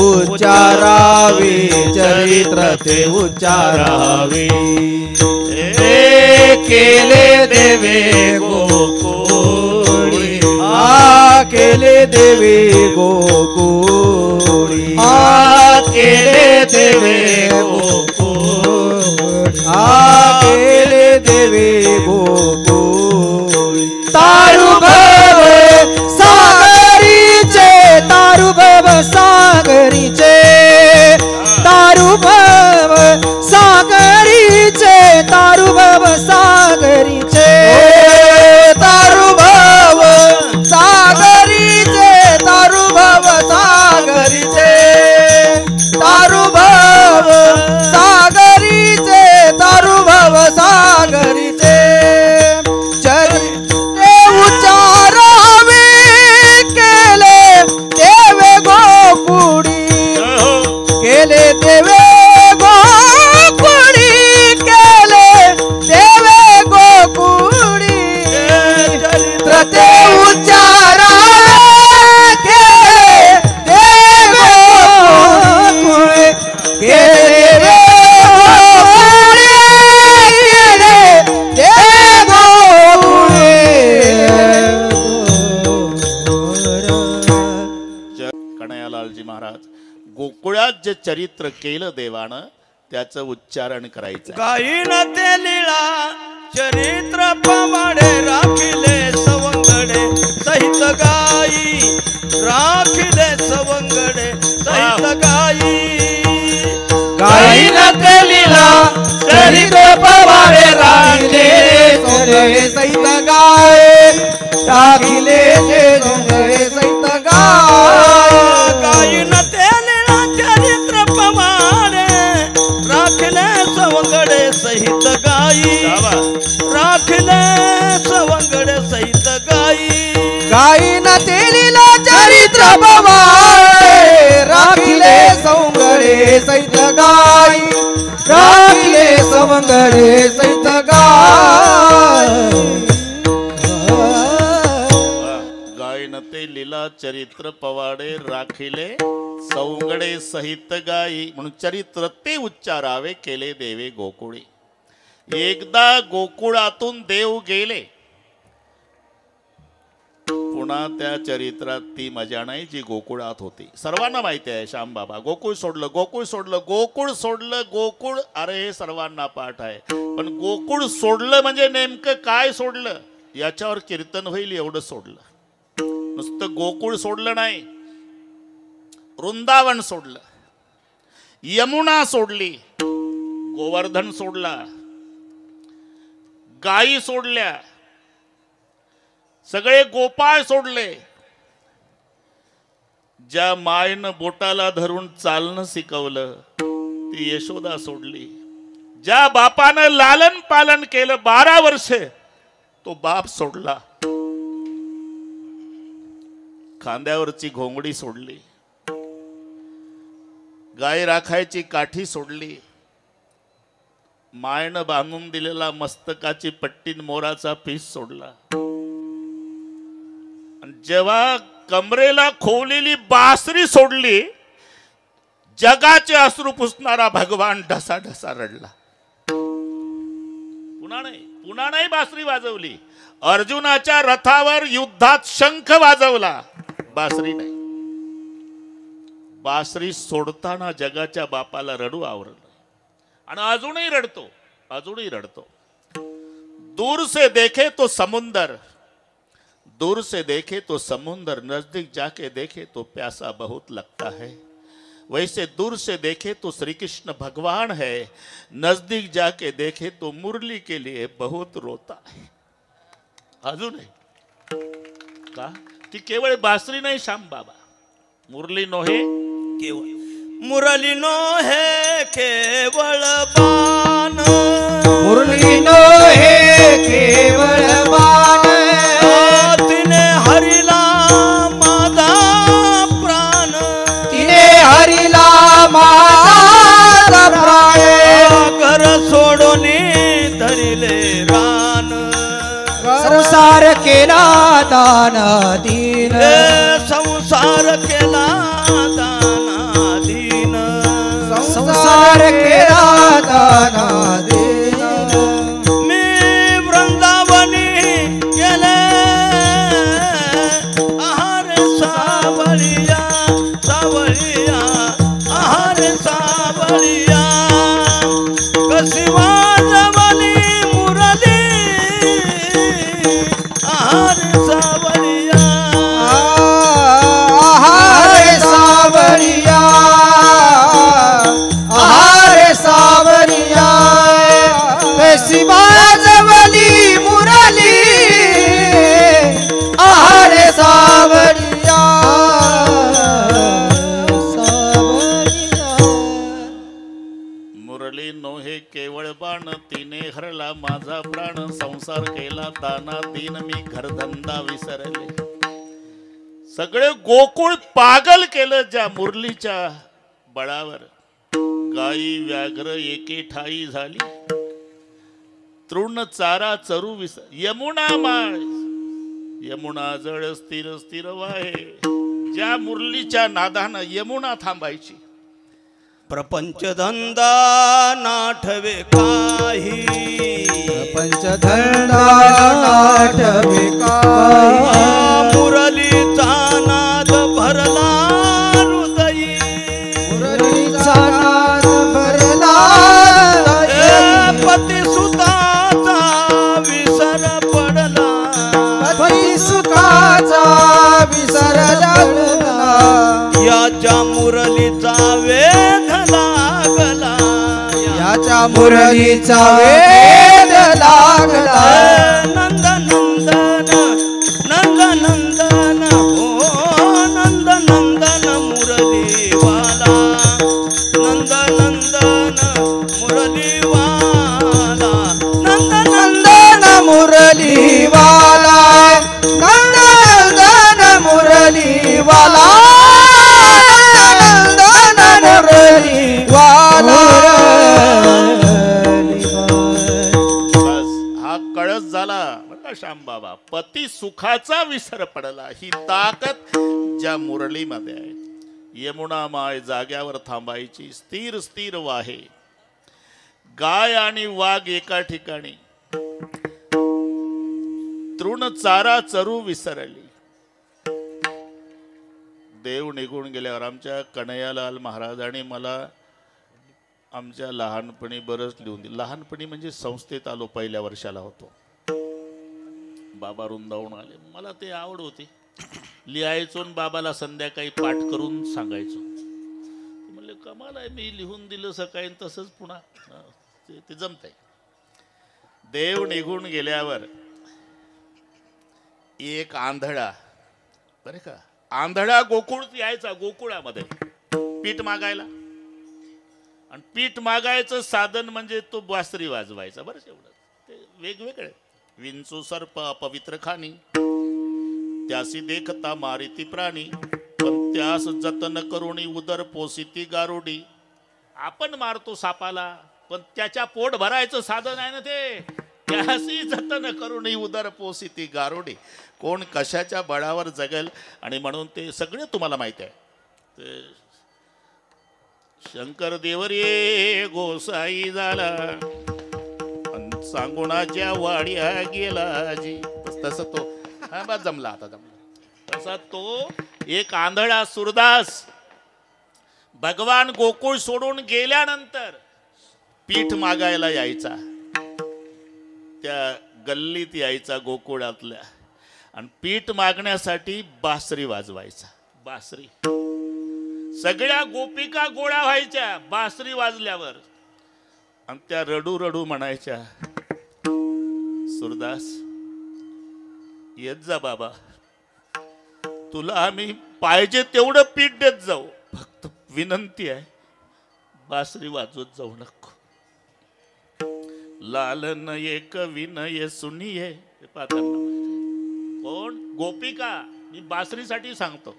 उच्चारावे, चरित्र ते उच्चारावे. केले देवे गोकुळी, केले देवे गोकुळी, केले देवे गोकुळी, केले देवे गोकुळी. तारुभव सागरीचे, तारुभव सागरीचे, तारुभव सागरीचे, तारुभव सागरीचे, तारुभव सागरीचे, तारुभव सागरीचे, तारुभव सागरीचे, तारुभव सागरीचे. चरित्रे उच्चारावे केले देवे गोकुळी, केले देवे गोकुळी, केले देवे गोकुळी. चरित्र ते उच्चारावे केले देवे गोकुळी, केले देवे गोकुळी, केले देवे गोकुळी. कन्हैयालालजी महाराज, गोकुळात जे चरित्र केलं देवानं त्याचं उच्चारण करायचं. गायीन ते लीळा चरित्र पवाडे, राखिले सवंगडे सहित गाई, राखिले सवंगडे सहित गाई. गायीन ते लीला चरित्र पवाडे, राखिले सोंगडे सहित गाय, राखिले सोंगडे सहित गाय. गायीन ते लीळा चरित्र पवाडे, राखिले सवंगडे सहित गाई, राखिले सवंगडे सहित गाई. गायीन ते लीला चरित्र पवाडे, राखिले सवंगडे सहित गाय, राखिले सवंगडे सहित गाय. एकदा चरित्र पवाडे राखिले सौंगडे सहित गाई म्हणून चरित्र ते उच्चारावे केले देवे गोकुळी. एकदा गोकुळातून देव गेले पुन्हा त्या चरित्रात ती मजा नाही जी गोकुळात होती. सर्वांना माहिती आहे श्यामबाबा गोकुळ सोडलं गोकुळ सोडलं गोकुळ सोडलं गोकुळ. अरे हे सर्वांना पाठ आहे. पण गोकुळ सोडलं म्हणजे नेमकं काय सोडलं याच्यावर कीर्तन होईल एवढं सोडलं. नुसतं गोकुळ सोडलं नाही, वृंदावन सोडलं, यमुना सोडली, गोवर्धन सोडला, गायी सोडल्या, सगळे गोपाळ सोडले. ज्या मायनं बोटाला धरून चालणं शिकवलं ती यशोदा सोडली. ज्या बापानं लालन पालन केलं 12 वर्षे तो बाप सोडला. खांद्यावरची घोंगडी सोडली, गाय राखायची काठी सोडली, मायनं बांधून दिलेला मस्तकाची पट्टीन मोराचा पीस सोडला. जेव्हा कमरेला खोवलेली बासरी सोडली जगाचे अश्रू पुसणारा भगवान ढसा ढसा रडला. पुन्हा नाही बासरी वाजवली. अर्जुनाच्या रथावर युद्धात शंख वाजवला, बासरी नाही. बासरी सोडताना जगाच्या बापाला रडू आवरलं आणि अजूनही रडतो. दूर से देखे तो समुंदर, दूर से देखे तो समुंदर, नजदीक जाके देखे तो प्यासा बहुत लगता है. वैसे दूर से देखे तो श्री कृष्ण भगवान है, नजदीक जाके देखे तो मुरली के लिए बहुत रोता है. अजूनही का ती केवळ बासरी नाही श्याम बाबा, मुरली नोहे केवळ मुरली नोहे केवळ बाण, मुरली नोहे केवळ बाण. तिने हरिला माझा प्राण, तिने हरिला माझा प्राण. घर सोडून धरिले रान, संसार केला दान दीन, संसार केला दाना दीन, संसार केला दान दीन. मी वृंदावनी गेले आहार सावळिया सावळिया आहार सावळिया. कशी वाजवली मुरली आहार सावळिया, आहार सावरिया, आहार सावरिया. कशी वाजवली मुरली आहार सावरिया, सावरिया. मुरली नोहे केवळ बाण, तिने हरला माझा प्राण. संसार केला दाना दीन, मी घरधंदा विसरले. सगळे गोकुळ पागल केलं ज्या मुरलीच्या बळावर. गाई व्याघ्र एके ठाई झाली, तृण चारा चरू विसर. यमुना माळ यमुना जळ स्थिर स्थिर वाहे. ज्या मुरलीच्या नादानं यमुना थांबायची. प्रपंच धंदा नाठवे काही, पंचधंदा नाटवे काही. मुरलीचा नाद भरला हृदयी, मुरलीचा नाद भरला पती सुताचा विसर पडला, पती सुखाचा विसर लागला. याच्या मुरलीचा वेध लागला, याच्या मुरलीचा वेध लागला. नंद नंदन नंद नंदन हो नंद नंदन मुरलीवाला, नंद नंदन मुरलीवाला, नंद नंदन मुरलीवाला, नंदन मुरलीवाला, नंदन मुरलीवाला. बस हा कळस झाला पोटी सुखाचा विसर पडला. ही ताकद ज्या मुरलीमध्ये आहे. यमुना माय जाग्यावर थांबायची, स्थिर स्थिर वाहे. गाय आणि वाघ एका ठिकाणी, तृण चारा चरू विसरली. देव निघून गेल्यावर आमच्या कन्हैयालाल महाराजांनी मला आमच्या लहानपणी बरंच लिहून दिलं. लहानपणी म्हणजे संस्थेत आलो, पहिल्या वर्षाला होतो. बाबा रुंदावून आले, मला ते आवड होती. लिहायचो आणि बाबाला संध्याकाळी पाठ करून सांगायचो. म्हणले कमाल आहे, मी लिहून दिलं सकाळी तसंच पुन्हा ते जमतंय. देव निघून गेल्यावर एक आंधळा, बरे का, आंधळा गोकुळ यायचा. गोकुळामध्ये पीठ मागायला, आणि पीठ मागायचं साधन म्हणजे तो बासरी वाजवायचा. बरं एवढं. ते वेगवेगळे. विंचू सर्प अपवित्र खाणी, त्यासी देखता मारिती प्राणी, पण त्यास जतन करुणी उदर पोसिती गारुडी. आपण मारतो सापाला, पण त्याच्या पोट भरायचं साधन आहे ना ते. त्यासी जतन करुणी उदर पोसिती गारुडी. कोण कशाच्या बळावर जगेल. आणि म्हणून ते सगळे तुम्हाला माहिती आहे. ते शंकर देवरे गोसाई झाला, सांगुणाच्या वाड्या गेला जी. तसं तो हा बा जमला, आता जमला. तसा तो एक आंधळा सुरदास भगवान गोकुळ सोडून गेल्यानंतर पीठ मागायला यायचा. त्या गल्लीत यायचा गोकुळातल्या, आणि पीठ मागण्यासाठी बासरी वाजवायचा. बासरी. सगळ्या गोपिका गोळा व्हायच्या बासरी वाजल्यावर, आणि त्या रडू रडू म्हणायच्या, सुरदास येत जा बाबा, तुला आम्ही पाहिजे तेवढं पीठ देत जाऊ, फक्त विनंती आहे बासरी वाजवत जाऊ नको. लालन एक विनय सुनिये. कोण? गोपिका. मी बासरीसाठी सांगतो.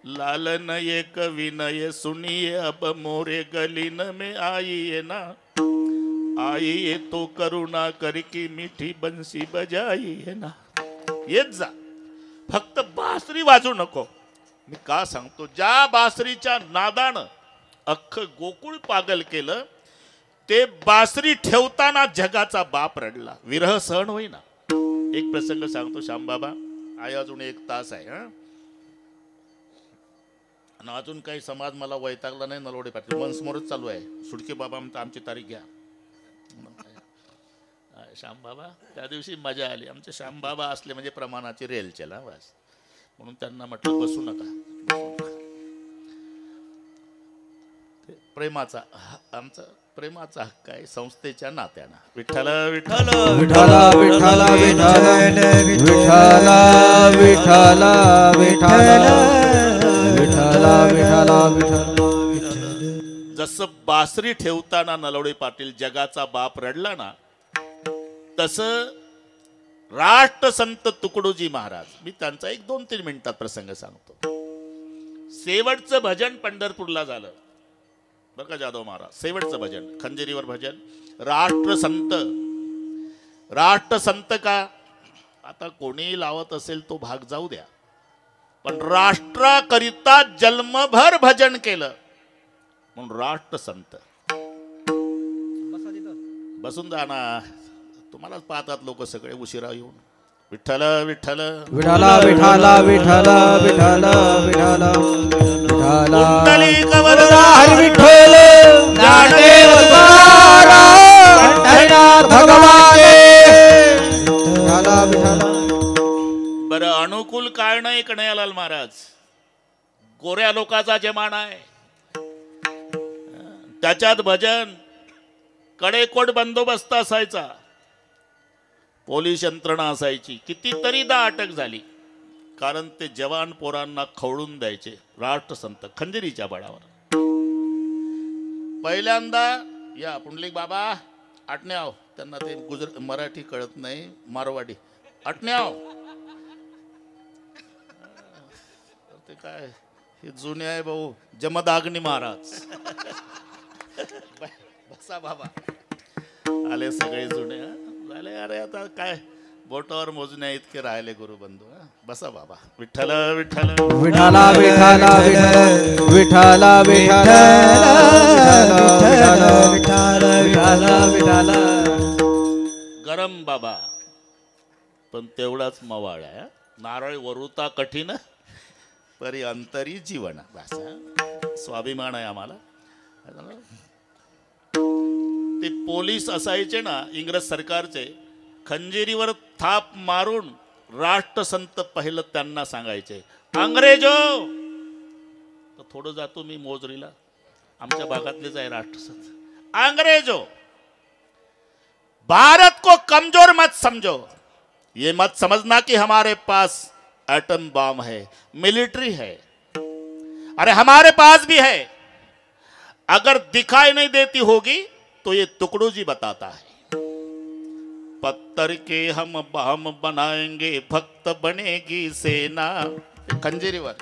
लालन एक विनय सुनिये, अब मोरे गलीन में आई ना, आई तो करुणा करकी मीठी बंसी बजाई है ना. येत जा, फक्त बासरी वाजू नको. मी का सांगतो, ज्या बासरीच्या नादानं अख्खं गोकुळ पागल केलं, ते बासरी ठेवताना जगाचा बाप रडला. विरह सहन होईना. एक प्रसंग सांगतो. श्यामबाबा आहे, अजून 1 तास आहे. आणि अजून काही समाज मला वैतागला नाही. नलवडे पाटील मनसमोरच चालू आहे. सुडके बाबा आमची तारीख घ्या. श्यामबाबा त्या दिवशी मजा आली. आमचे श्यामबाबा असले म्हणजे प्रमाणाची रेल चला बस. म्हणून त्यांना म्हटलं बसू नका. प्रेमाचा, आमचा प्रेमाचा हक्क आहे संस्थेच्या नात्यानं. विठ्ठल विठ्ठल विठ्ठल विठ्ठल विठ्ठल विठ्ठल विठ्ठल विठ्ठल विठ्ठल विठ्ठल. जसं बासरी ठेवताना नलवडे पाटील जगाचा बाप रडला ना, तसं राष्ट्रसंत तुकडोजी महाराज, मी त्यांचा 1-2-3 मिनिटात प्रसंग सांगतो. शेवटचं भजन पंढरपूरला झालं बरं का जाधव महाराज. शेवटचं भजन, खंजेरीवर भजन. राष्ट्रसंत. राष्ट्रसंत का, आता कोणी लावत असेल तो भाग जाऊ द्या, पण राष्ट्राकरिता जन्मभर भजन केलं म्हणून राष्ट्रसंत. बसून जा ना, तुम्हालाच पाहतात लोक सगळे उशिरा येऊन. विठ्ठल विठ्ठल विठ्ठल विठ्ठल विठ्ठल विठ्ठल विठ्ठल विठ्ठल हरी विठ्ठल ज्ञानदेव तुकाराम पंढरीनाथ भगवान. विठ्ठल विठ्ठल. बरं, अनुकूल काळ नाही कन्हैयालाल महाराज. गोऱ्या लोकांचा जमाना आहे. त्याच्यात भजन, कडेकोट बंदोबस्त असायचा, पोलीस यंत्रणा असायची. कितीतरीदा अटक झाली, कारण ते जवान पोरांना खवळून द्यायचे. राष्ट्रसंत खंजरीच्या बळावर. पहिल्यांदा या पुंडलिक बाबा आटण्याव, त्यांना ते मराठी कळत नाही, मारवाडी. आटण्याव ते काय, हे जुने आहे भाऊ, जमदाग्नी महाराज. बसा बाबा. आले सगळे जुने झाले. अरे आता काय बोटावर मोजण्या इतके राहिले गुरुबंधू. बसा बाबा. विठ्ठल विठ्ठल विठाला विठाला विठाला विठाला विठाला विठाला. गरम बाबा पण तेवढाच मवाळ आहे. नारळ वरुता कठीण परी अंतरी जीवन. भाषा स्वाभिमान आहे आम्हाला. ते पोलीस असायचे ना इंग्रज सरकारचे, खंजिरीवर थाप मारून राष्ट्रसंत पहिलं त्यांना सांगायचे, अंग्रेजो. तर थोडं जातो मी मोजरीला, आमच्या भागातलेच आहे राष्ट्रसंत. अंग्रेजो, भारत को कमजोर मत समझो. ये मत समझना कि हमारे पास एटम बम है, मिलिट्री है. अरे हमारे पास भी है. अगर दिखाई नहीं देती होगी तो ये टुकड़ू जी बताता है. पत्थर के हम बम बनाएंगे, भक्त बनेगी सेना. खंजिरीवर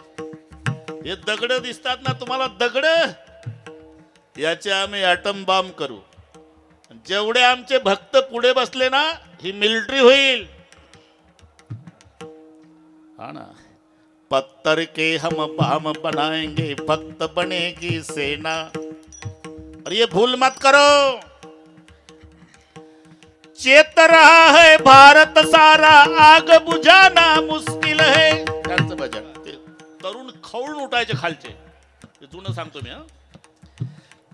हे दगड दिसतात ना तुम्हाला, दगड याचे आम्ही एटम बॉम्ब करू. जेवढे आमचे भक्त पुढे बसले ना, ही मिलिटरी होईल. हा ना. पत्थर के हम बम बनाएंगे, भक्त बनेगी सेना. और ये भूल मत करो, चेत रहा है भारत सारा, आग बुझाना मुश्किल है. त्यांचं भजन ते तरुण खवळून उठायचे खालचे, ते जुनं सांगतो मी.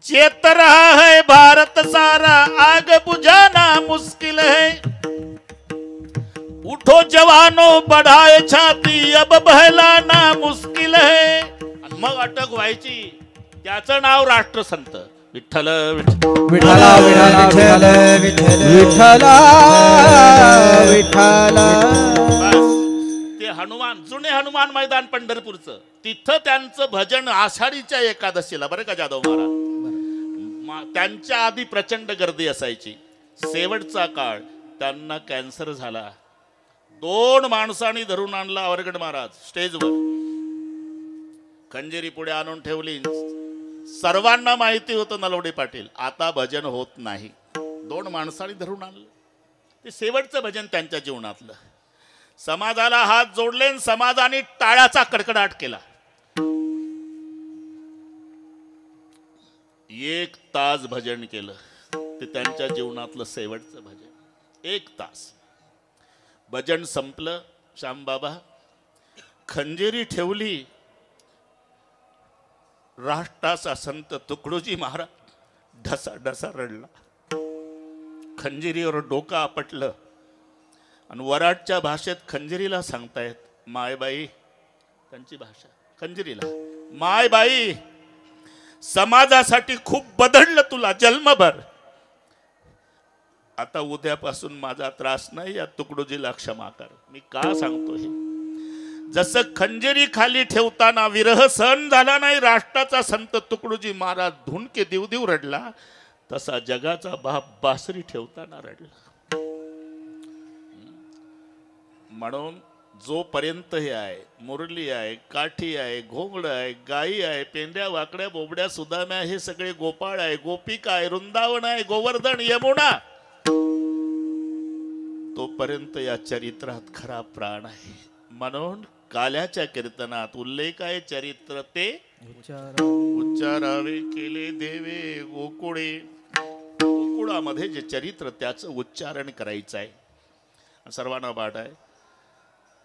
चेत रहा है भारत सारा, आग बुझाना मुश्किल है. उठो जवानों बढ़ाए छाती, अब बहलाना मुश्किल है. आणि मग अटक व्हायची. त्याचं नाव राष्ट्रसंत. विठ्ठल विठाला विठाला विठाला विठाला. ते हनुमान, जुने हनुमान मैदान पंढरपूरचं, तिथं त्यांचं भजन आषाढीच्या एकादशीला. बरं का जाधव महाराज, त्यांच्या आधी प्रचंड गर्दी असायची. शेवटचा काळ त्यांना कॅन्सर झाला. 2 माणसांनी धरून आणला वरगड महाराज स्टेजवर. खंजिरी पुढे आणून ठेवली. सर्वांना माहिती होतं नलवडे पाटील आता भजन होत नाही. 2 माणसांनी धरून आणलं. ते शेवटचं भजन त्यांच्या जीवनातलं. समाजाला हात जोडले, समाजाने टाळ्याचा कडकडाट केला. 1 तास भजन केलं. ते त्यांच्या जीवनातलं शेवटचं भजन. 1 तास भजन संपलं. श्यामबाबा खंजिरी ठेवली. राष्ट्राचा संत तुकडोजी महाराज ढसा ढसा रडला. खंजिरीवर डोकं आपटलं आणि वराडच्या भाषेत खंजिरीला सांगतायत, मायबाई, त्यांची भाषा खंजिरीला, मायबाई, समाजासाठी खूप बदललं तुला जन्मभर. आता उद्यापासून माझा त्रास नाही, या तुकडोजीला क्षमा कर. मी का सांगतो हे? जसं खंजिरी खाली ठेवताना विरह सहन झाला नाही राष्ट्राचा संत तुकडोजी महाराज धुणके देव देव रडला, तसा जगाचा बाप बासरी ठेवताना रडला. म्हणून जोपर्यंत हे आहे, मुरली आहे, काठी आहे, घोंगड आहे, गायी आहे, पेंड्या, वाकड्या, बोबड्या, सुदाम्या, हे सगळे गोपाळ आहे, गोपिका आहे, वृंदावन आहे, गोवर्धन, यमुना, तोपर्यंत या चरित्रात खरा प्राण आहे. म्हणून काल्याच्या कीर्तनात उल्लेख आहे, चरित्र ते उच्चारावे केले देवे गोकुळे. गोकुळामध्ये जे चरित्र त्याचं उच्चारण करायचं आहे. सर्वांना पाठ आहे,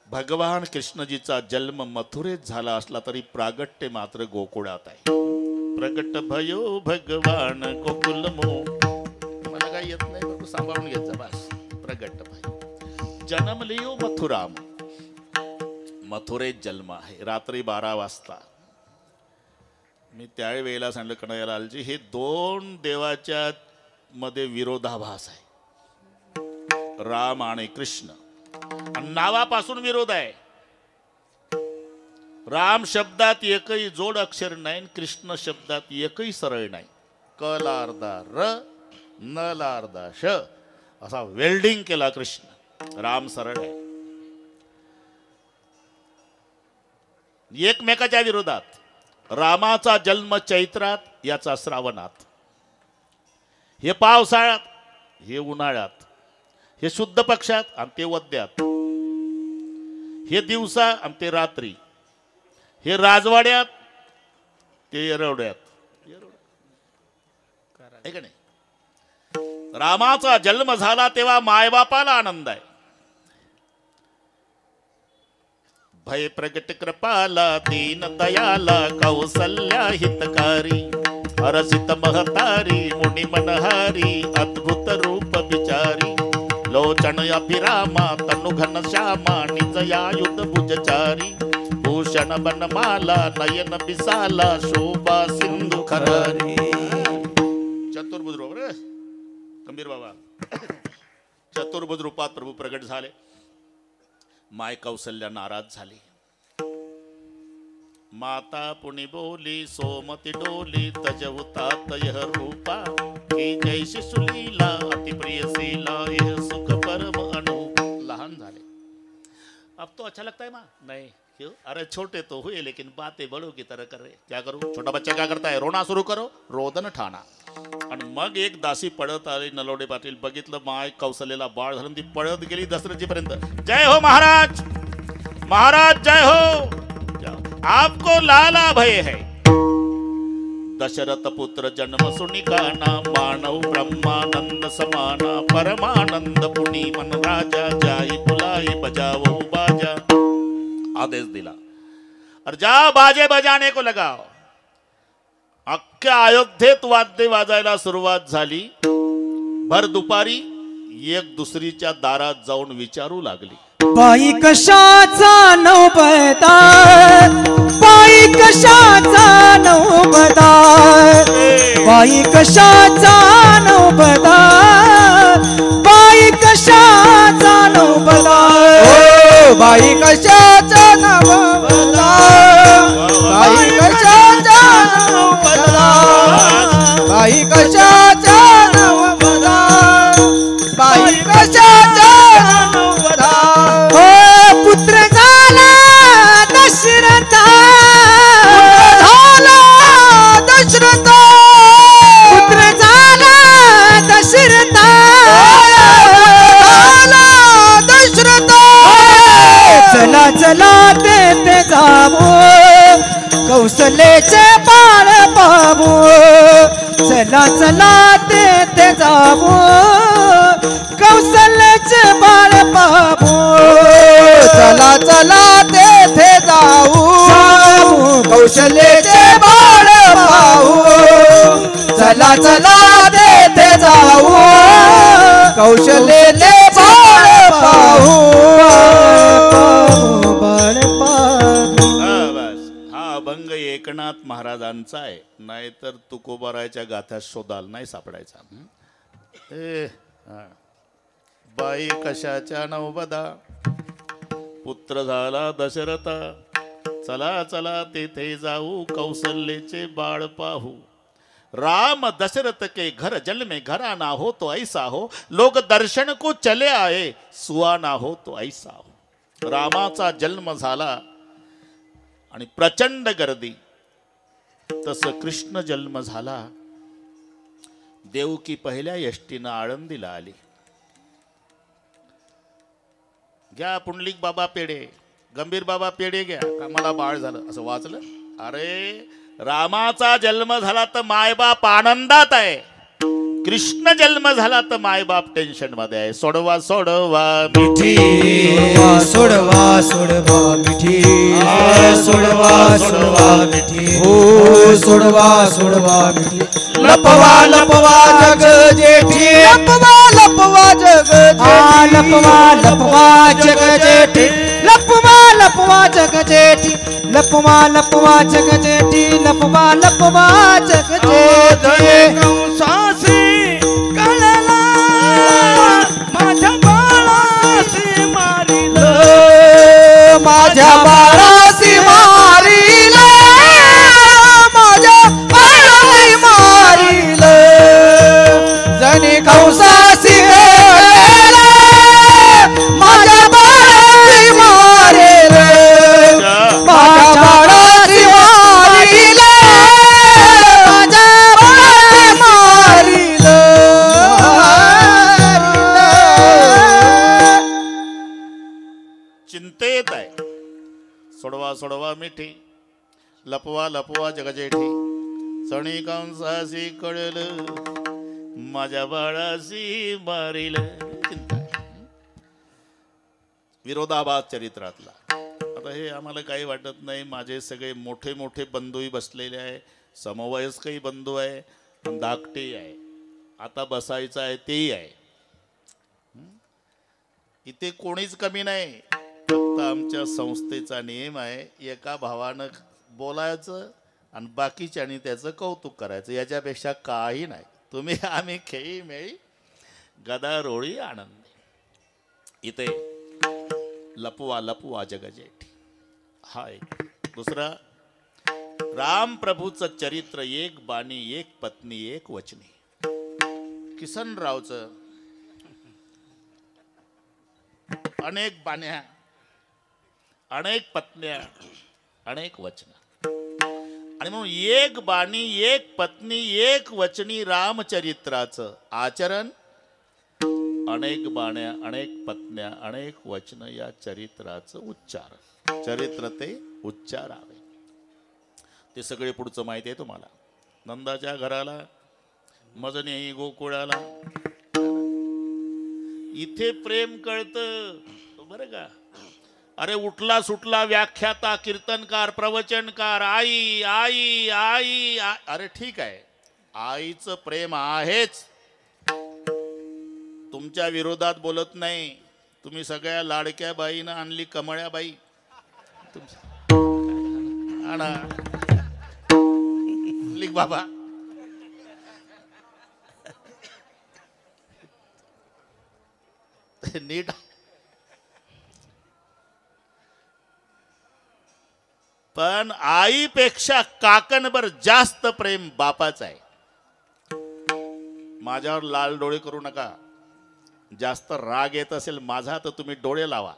भगवान कृष्णजीचा जन्म मथुरेत झाला असला तरी प्रागट्य मात्र गोकुळात आहे. प्रगट भयो भगवान गोकुलमो. मला काही येत नाही, तू सांभाळून घेत जा बस. प्रगट भयो जन्मलियो मथुराम. मथुरेत जन्म आहे. रात्री 12 वाजता. मी त्यावेळेला सांगितलं कन्हैयालालजी, हे 2 देवाच्या मध्ये विरोधाभास आहे, राम आणि कृष्ण. नावापासून विरोध आहे. राम शब्दात एकही जोड अक्षर नाही, कृष्ण शब्दात एकही सरळ नाही. क ला अर्धा र, न ला अर्धा श, असा वेल्डिंग केला कृष्ण. राम सरळ आहे. एकमेकाच्या विरोधात. रामाचा जन्म चैत्रात, याचा श्रावणात. हे पावसाळ्यात, हे उन्हाळ्यात. हे शुद्ध पक्षात आणि ते वद्यात, हे दिवसा आणि ते रात्री, हे राजवाड्यात ते येरवड्यात. आहे का नाही? रामाचा जन्म झाला तेव्हा मायबापाला आनंद आहे. भय प्रगट कृपाला दीन दयाला कौसल्या हितकारी हरसित महतारी मुनी मनहारी अद्भुत रूप विचारी लोचन अभिरामा तनु घन श्यामा निजयायुध भुजचारी भूषण बनमाला नयन बिसाला शोभा सिंधु खरारी. चतुर्भुज रूप रे गंभीर बाबा. चतुर्भुज रूपात प्रभू प्रगट झाले. माय कौसल्या नाराज झाली. माता पुनि बोली सोमती डोली तजवतात यह रूपा की जैसी सुलीला अति प्रियसीला यह सुख परम अनूप. लहान झाले. अब तो अच्छा लगता है माँ? नहीं. क्यों? अरे छोटे तो हुए लेकिन बातें बड़ों की तरह कर रहे. क्या करूं? छोटा बच्चा क्या करता है? रोना सुरू करो. रोदन ठाणा. आणि मग एक दासी पळत आली. नलोडे पाटील बघितलं माय कौशल्याला बाळ झालं. ती पळत गेली दशरथजी पर्यंत. जय हो महाराज, महाराज जय हो. आपको लाला भय है. दशरथ पुत्र जन्म सुनिकाना मानव ब्रह्मानंद समाना परमानंद पुनि मन राजा जाई बुलाई बजाओ बाजा. आदेश दिला और जा बाजे बजाने को लगाओ. अख्ख्या अयोध्येत वाद्य वाजायला सुरुवात झाली. भर दुपारी एक दुसरीच्या दारात जाऊन विचारू लागली. बाई कशाचा नवबता, बाई कशाचा नवबता, बाई कशाचा नवबता, बाई कशाचा नवबता, बाई कशाचा नवबता, बाई कशाचा नवबता, बाई कशाचा नवबता, बाई कशाचा नवबता. पुत्र झाला दशरथा, झाला दशरथा, पुत्र झाला दशरथा, झाला दशरथा. चला चला ते जाऊ कौशल्याचे बाळ पाहू. चला चला ते जाऊ कौशल्याचे बाळ पाहू. चला चला तेथे जाऊ कौशल्याचे बाळ पाहू. चला चला तेथे जाऊ कौशल्याचे बाळ पाहू. बाळ पाहू. बस हा अभंग एकनाथ महाराजांचा आहे. नाहीतर तुकोबारायच्या गाथ्यात शोधाल नाही सापडायचा. बाई कशाच्या नवबदा, पुत्र झाला दशरथा. चला चला तेथे जाऊ कौशल्याचे बाळ पाहू. राम दशरथ के घर जल में घराना हो तो ऐसा हो. लोग दर्शन को चले आए सुहाना हो तो ऐसा हो. रामाचा जन्म झाला आणि प्रचंड गर्दी. तस कृष्ण जन्म झाला. देवकी पहिल्या यष्टीनं आळंदीला आली. घ्या पुंडलिक बाबा पेढे, गंभीर बाबा पेढे घ्या, का मला बाळ झालं असं वाचलं. अरे रामाचा जन्म झाला तर मायबाप आनंदात आहे. कृष्ण जन्म झाला तर मायबाप टेन्शन मध्ये आहे. सोडवा सोडवा मिठी, सोडवा सोडवा मिठी, सोडवा सोडवा मिठी, हो सोडवा सोडवा मिठी. लपवा लपवा जग जेठी, लपवा लपवा जग जेठी, लपवा लपवा जग जेठी, लपवा लपवा जग जेठी, लपवा लपवा जग जेठी, लपवा लपवा जग जेठी. कंसासी कळला माझ्या बाळासी मारिल, माझ्या बाळासी मारिल, माझ्या बाळासी मारिल. जणी कंसासी कळला माझ्या बाळासी मारिल, माझ्या बाळासी मारिल, माझ्या बाळासी मारिल. सोडवा सोडवा मिठी लपवा लपवा जगजेठी सणी कंसासी कळल माझ्या बाळासी मारिल. विरोधाभास चरित्रातला. आता हे आम्हाला काही वाटत नाही. माझे सगळे मोठे मोठे बंधूही बसलेले आहे, समवयस्कही बंधू आहे, धाकटे आहे, आता बसायचं आहे तेही आहे. इथे कोणीच कमी नाही. फक्त आमच्या संस्थेचा नियम आहे, एका भावानं बोलायचं आणि बाकीच्यानी त्याचं कौतुक करायचं, याच्यापेक्षा काही नाही. तुम्ही आम्ही खेळी मेळी गदारोळी आनंद. इथे लपवा लपवा जगजेठी हा एक. दुसरा राम प्रभूचं चरित्र, एक बाणी एक पत्नी एक वचनी. किसनरावचं अनेक बाण्या अनेक पत्न्या अनेक वचन आणि म्हणून एक बाणी एक पत्नी एक वचनी रामचरित्राचं आचरण. अनेक बाण्या अनेक पत्न्या अनेक वचन या चरित्राचं उच्चार. चरित्र ते उच्चारावे. ते सगळे पुढचं माहिती आहे तुम्हाला. नंदाच्या घराला मजनेही गोकुळाला. इथे प्रेम कळतं बरं का. अरे उठला सुटला व्याख्याता कीर्तनकार प्रवचनकार आई आई आई. अरे ठीक आहे, आईचं प्रेम आहेच, तुमच्या विरोधात बोलत नाही. तुम्ही सगळ्या लाडक्या बाईनं आणली कमळ्याबाई. आणा लिख बाबा. नीट. पण आईपेक्षा काकणभर जास्त प्रेम बापाचं आहे. माझ्यावर लाल डोळे करू नका. जास्त राग येत असेल माझा तर तुम्ही डोळे लावा.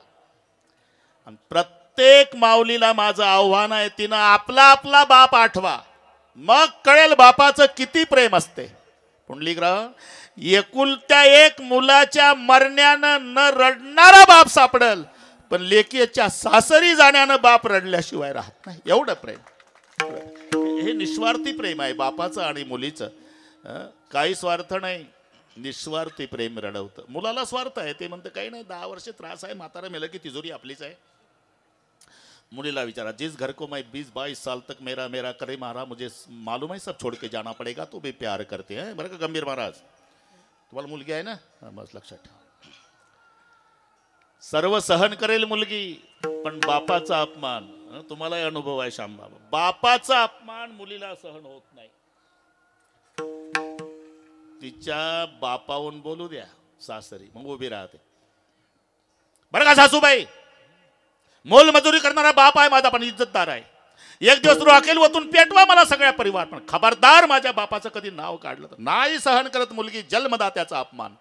आणि प्रत्येक माऊलीला माझं आव्हान आहे, तिनं आपला आपला बाप आठवा, मग कळेल बापाचं किती प्रेम असते. पुंडलिकराव, एकुलत्या एक मुलाच्या मरण्यानं न रडणारा बाप सापडल, पण लेकीच्या सासरी जाण्यानं बाप रडल्याशिवाय राहत नाही. एवढं प्रेम. हे निस्वार्थी प्रेम आहे बापाचं आणि मुलीचं. काही स्वार्थ नाही, निस्वार्थी प्रेम रडवतं. मुलाला स्वार्थ आहे, ते म्हणतं काही नाही, 10 वर्ष त्रास आहे, म्हातारा मेलं की तिजोरी आपलीच आहे. मुलीला विचारा, जिस घर को मैं 20-22 साल तक मेरा मेरा करे मारा, मुझे मालूम है सब छोड़ के जाना पड़ेगा, तो भी प्यार करते हैं. बरं का गंभीर महाराज, तुम्हाला मुलगी आहे ना, बस लक्षात ठेवा. सर्व सहन करेल मुलगी, पण बापाचा अपमान, तुम्हालाही अनुभव आहे श्यामबाबा, बापाचा अपमान मुलीला सहन होत नाही. तिच्या बापाहून बोलू द्या सासरी, मग उभी राहते. बरं का सासूबाई, मोलमजुरी करणारा बाप आहे माझा, पण इज्जतदार आहे. एक दिवस राखेल वतून पेटवा मला सगळ्या परिवार, पण खबरदार माझ्या बापाचं कधी नाव काढलं तर नाही सहन करत मुलगी जन्मदात्याचा अपमान.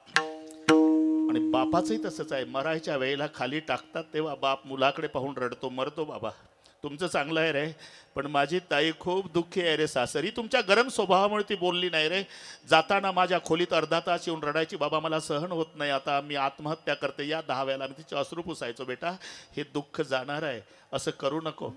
आणि बापाचंही तसंच आहे. मरायच्या वेळेला खाली टाकतात तेव्हा बाप मुलाकडे पाहून रडतो, मरतो बाबा तुमचं चांगलं आहे रे, पण माझी ताई खूप दुःखी आहे रे सासरी, तुमच्या गरम स्वभावामुळे ती बोलली नाही रे. जाताना माझ्या खोलीत अर्धा तास येऊन रडायची, बाबा मला सहन होत नाही, आता मी आत्महत्या करते. या 10 वेळेला मी तिचे अश्रू पुसायचो, बेटा हे दुःख जाणार आहे, असं करू नको.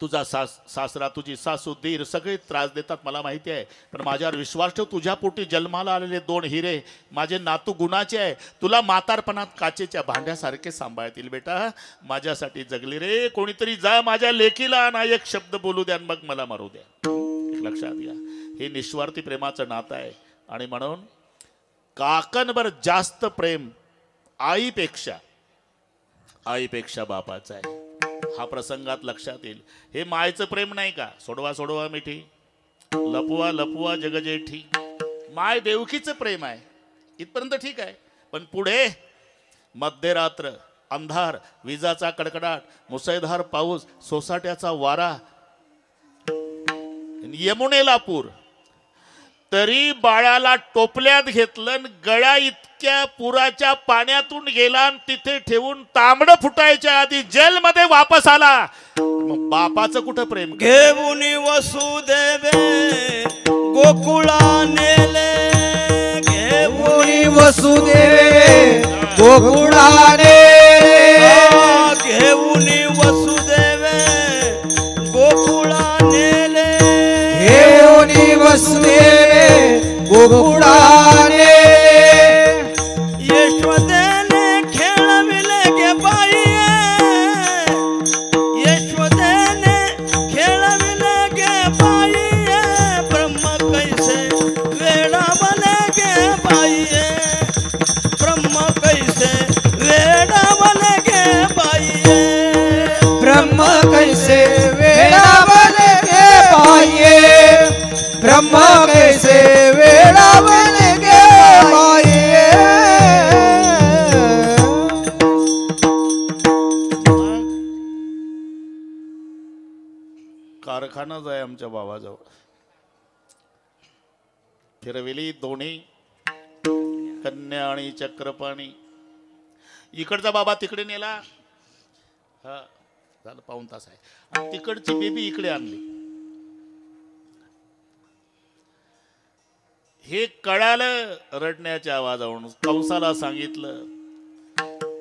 तुझा सासरा तुझी सासू दीर सगळे त्रास देतात मला माहिती आहे, पण माझ्यावर विश्वास ठेव. तुझ्या पोटी जन्माला आलेले 2 हिरे माझे नातू गुणाचे आहे, तुला म्हातारपणात काचेच्या भांड्यासारखे सांभाळतील. बेटा माझ्यासाठी जगली रे, कोणीतरी जा माझ्या लेकीला ना एक शब्द बोलू द्या, मग मला मारू द्या. लक्षात घ्या, हे निस्वार्थी प्रेमाचं नातं आहे. आणि म्हणून काकणभर जास्त प्रेम आईपेक्षा बापाचं आहे. हा प्रसंगात लक्षात येईल. हे मायचं प्रेम नाही का, सोडवा सोडवा मिठी लपवा लपवा जगजेठी, माय देवकीचं प्रेम आहे, इथपर्यंत ठीक आहे. पण पुढे मध्यरात्र, अंधार, विजाचा कडकडाट, मुसळधार पाऊस, सोसाट्याचा वारा, यमुनेला पूर, तरी बाळाला टोपल्यात घेतलं, गळ्या इतक्या पुराच्या पाण्यातून गेला आणि तिथे ठेवून तांबडं फुटायच्या आधी जेलमध्ये वापस आला. मग बापाचं कुठं प्रेम? घेऊन वसुदेवे गोकुळा नेले, घेऊन वसुदेवे गोकुळा नेले, घेऊन वसुदेवे गोकुळाने यशोदेने खेळविले गे बाई यशोदेने खेळविले गे बाई ब्रह्म कैसे वेडावले गे बाई ब्रह्म कैसे वेडावले गे बाई ब्रह्म कैसे वेडावले गे बाई ब्रह्म कैसे वेडावले गे बाई कारखानाच आहे आमच्या बाबाजवळ. फिरविली दोन्ही कन्या आणि चक्रपाणी. इकडचा बाबा तिकडे नेला. हा झालं पाऊण तास आहे. आणि तिकडची बेबी इकडे आणली. हे कळालं रडण्याच्या आवाजावरून. कंसाला सांगितलं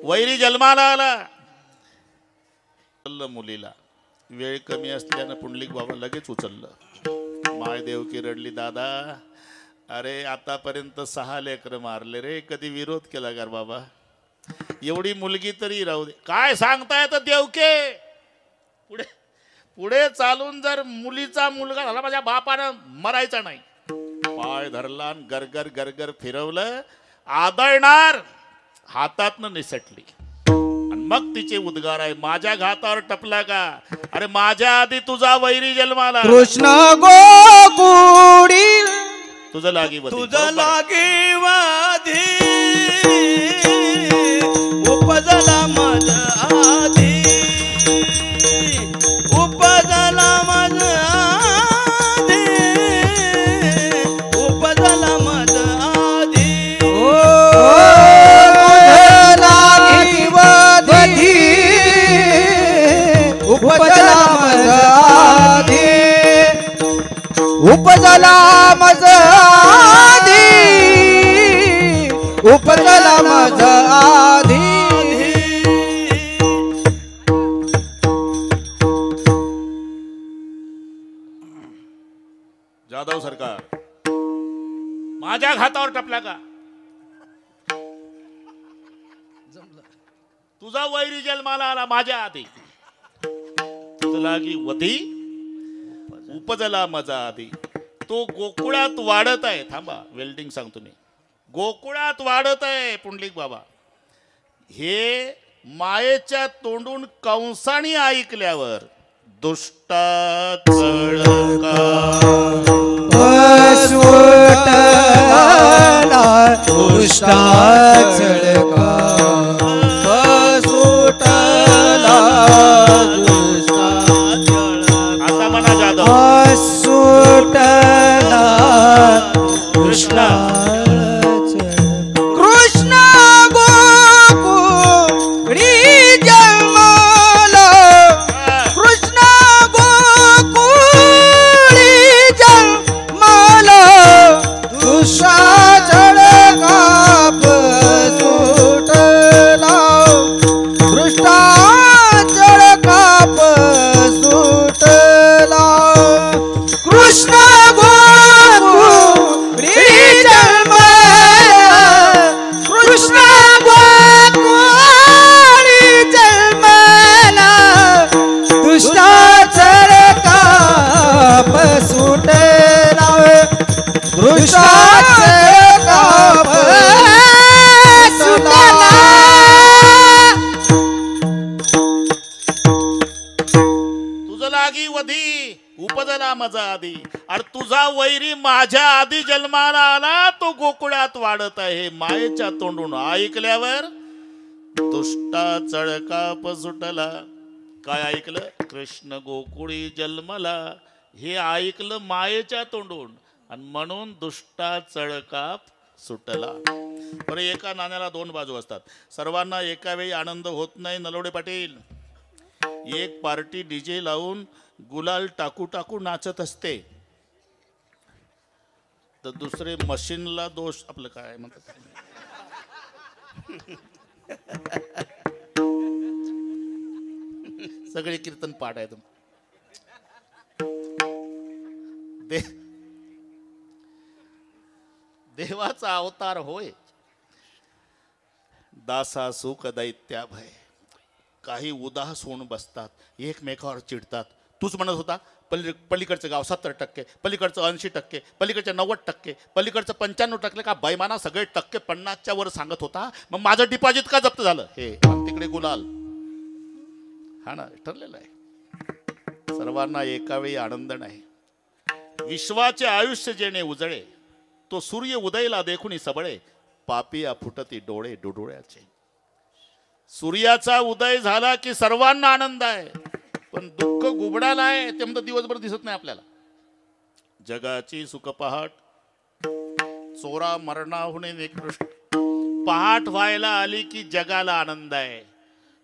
वैरी जन्माला आला. मुलीला वेळ कमी असल्यानं पुंडलिक बाबा लगेच उचललं. माय देवकी रडली. दादा अरे आतापर्यंत 6 लेकरं मारले रे, कधी विरोध केला का बाबा? एवढी मुलगी तरी राहू दे. काय सांगताय तर देवके? पुढे पुढे चालून जर मुलीचा मुलगा झाला माझ्या बापानं मरायचा नाही. पाय धरला गरगर गरगर फिरवलं. आदळणार हातातनं निसटली. मग तिचे उद्गार आहे माझ्या घातावर टपला का? अरे माझ्या आधी तुझा वैरी जन्माला. कृष्ण गोकुळी तुझं लागी तुझं लागी वाधी उपजला मज आधी उपजला मज आधी उपजला मज आधी उपजला मज आधी उपजला मज आधी उपजला मज आधी जाधव सरकार माझ्या घातावर टपला का? तुझा वैरी जन्माला आला माझ्या आधी. तुझं लागी वधी उपजला मजा आधी. तो गोकुळात वाढत आहे. थांबा वेल्डिंग सांगतो मी. गोकुळात वाढत आहे पुंडलिक बाबा. हे मायेच्या तोंडून कंसाने ऐकल्यावर दुष्टा चळका दुष्टा चळका सुटला दुष्टा आता म्हणा जाधव सुटला कृष्णा कृष्ण गोकुळी जन्माला कृष्ण गोकुळी जन्माला दुष्टा चळकाप सुटला दृष्टा चळकाप सुटला कृष्ण गोकुळी जन्माला कृष्ण गोकुळी जन्माला दुष्टा चळकाप सुटला दृष्टा चळकाप सुटला तुझं लागी वधी उपजला मजा आधी. अरे तुझा वैरी माझ्या आधी जन्माला आला. तो गोकुळात वाढत आहे. मायेच्या तोंडून ऐकल्यावर दुष्टा चळकाप सुटला. काय ऐकलं? कृष्ण गोकुळी जन्मला. हे ऐकलं मायेच्या तोंडून आणि म्हणून दुष्टा चळकाप सुटला. बरं एका नाण्याला 2 बाजू असतात. सर्वांना एका वेळी आनंद होत नाही नलवडे पाटील. एक पार्टी डीजे लावून गुलाल टाकू टाकू नाचत असते तर दुसरे मशीनला दोष. आपलं काय म्हणतात सगळे कीर्तन पाठ आहेत. देवाचा अवतार होय. दासा सुख दैत्या भय. काही उदास होऊन बसतात, एकमेकावर चिडतात. तूच म्हणत होता पलीकडचं गाव 70%, पलीकडचं 80%, पलीकडचं 90%, पलीकडचं 95% का बैमाना सगळे टक्के 50च्या वर सांगत होता. मग माझं डिपॉझिट का जप्त झालं? हे तिकडे गुलाल. हा ना, ठरलेलं आहे. सर्वांना एका वेळी आनंद नाही. विश्वाचे आयुष्य जेणे उजळे, तो सूर्य उदयला देखुनी सबळे. पापिया फुटती डोळे डुडुळ्याचे. सूर्याचा उदय झाला की सर्वांना आनंद आहे, पण दुःख गुबडाला आहे ते म्हणतं दिवसभर दिसत नाही आपल्याला. जगाची सुख पहाट, चोरा मरणाहुने निकृष्ट. पहाट व्हायला आली की जगाला आनंद आहे,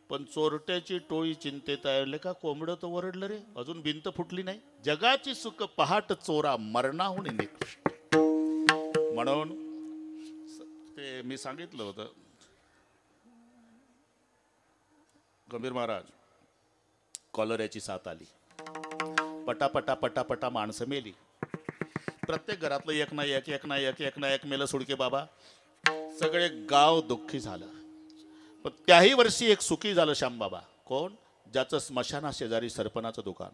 पण चोरट्याची टोळी चिंतेत आहे. का कोंबडं तर ओरडलं रे, अजून भिंत फुटली नाही. जगाची सुख पहाट, चोरा मरणाहुने निकृष्ट. म्हणून ते मी सांगितलं होतं, गंभीर महाराज, कॉलऱ्याची साथ आली, पटापटा पटापटा माणसं मेली. प्रत्येक घरातलं एक ना एक मेलं. सुडके बाबा, सगळे गाव दुःखी झालं. पण त्याही वर्षी एक सुखी झालं श्यामबाबा. कोण? ज्याचं स्मशाना शेजारी सरपणाचं दुकान.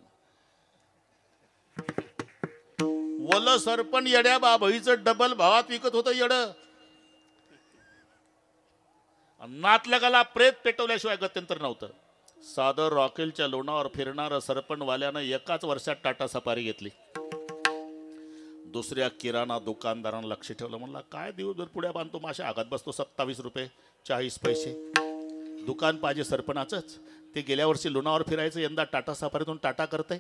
वल सरपण येड्या बाबईचं डबल भावात विकत होतं येड. नातलगाला प्रेत पेटवल्याशिवाय गत्यंतर नव्हतं. सादर रॉकेलच्या लोणावर फिरणारं सरपणवाल्यानं एकाच वर्षात टाटा सफारी घेतली. दुसऱ्या किराणा दुकानदारानं लक्ष ठेवलं. म्हणला काय दिवसभर पुढ्या बांधतो, माशा आघात बसतो. 27 रुपये 40 पैसे दुकान पाहिजे सरपणाचंच. ते गेल्या वर्षी लोणावर फिरायचं, यंदा टाटा सफारीतून टाटा करतंय.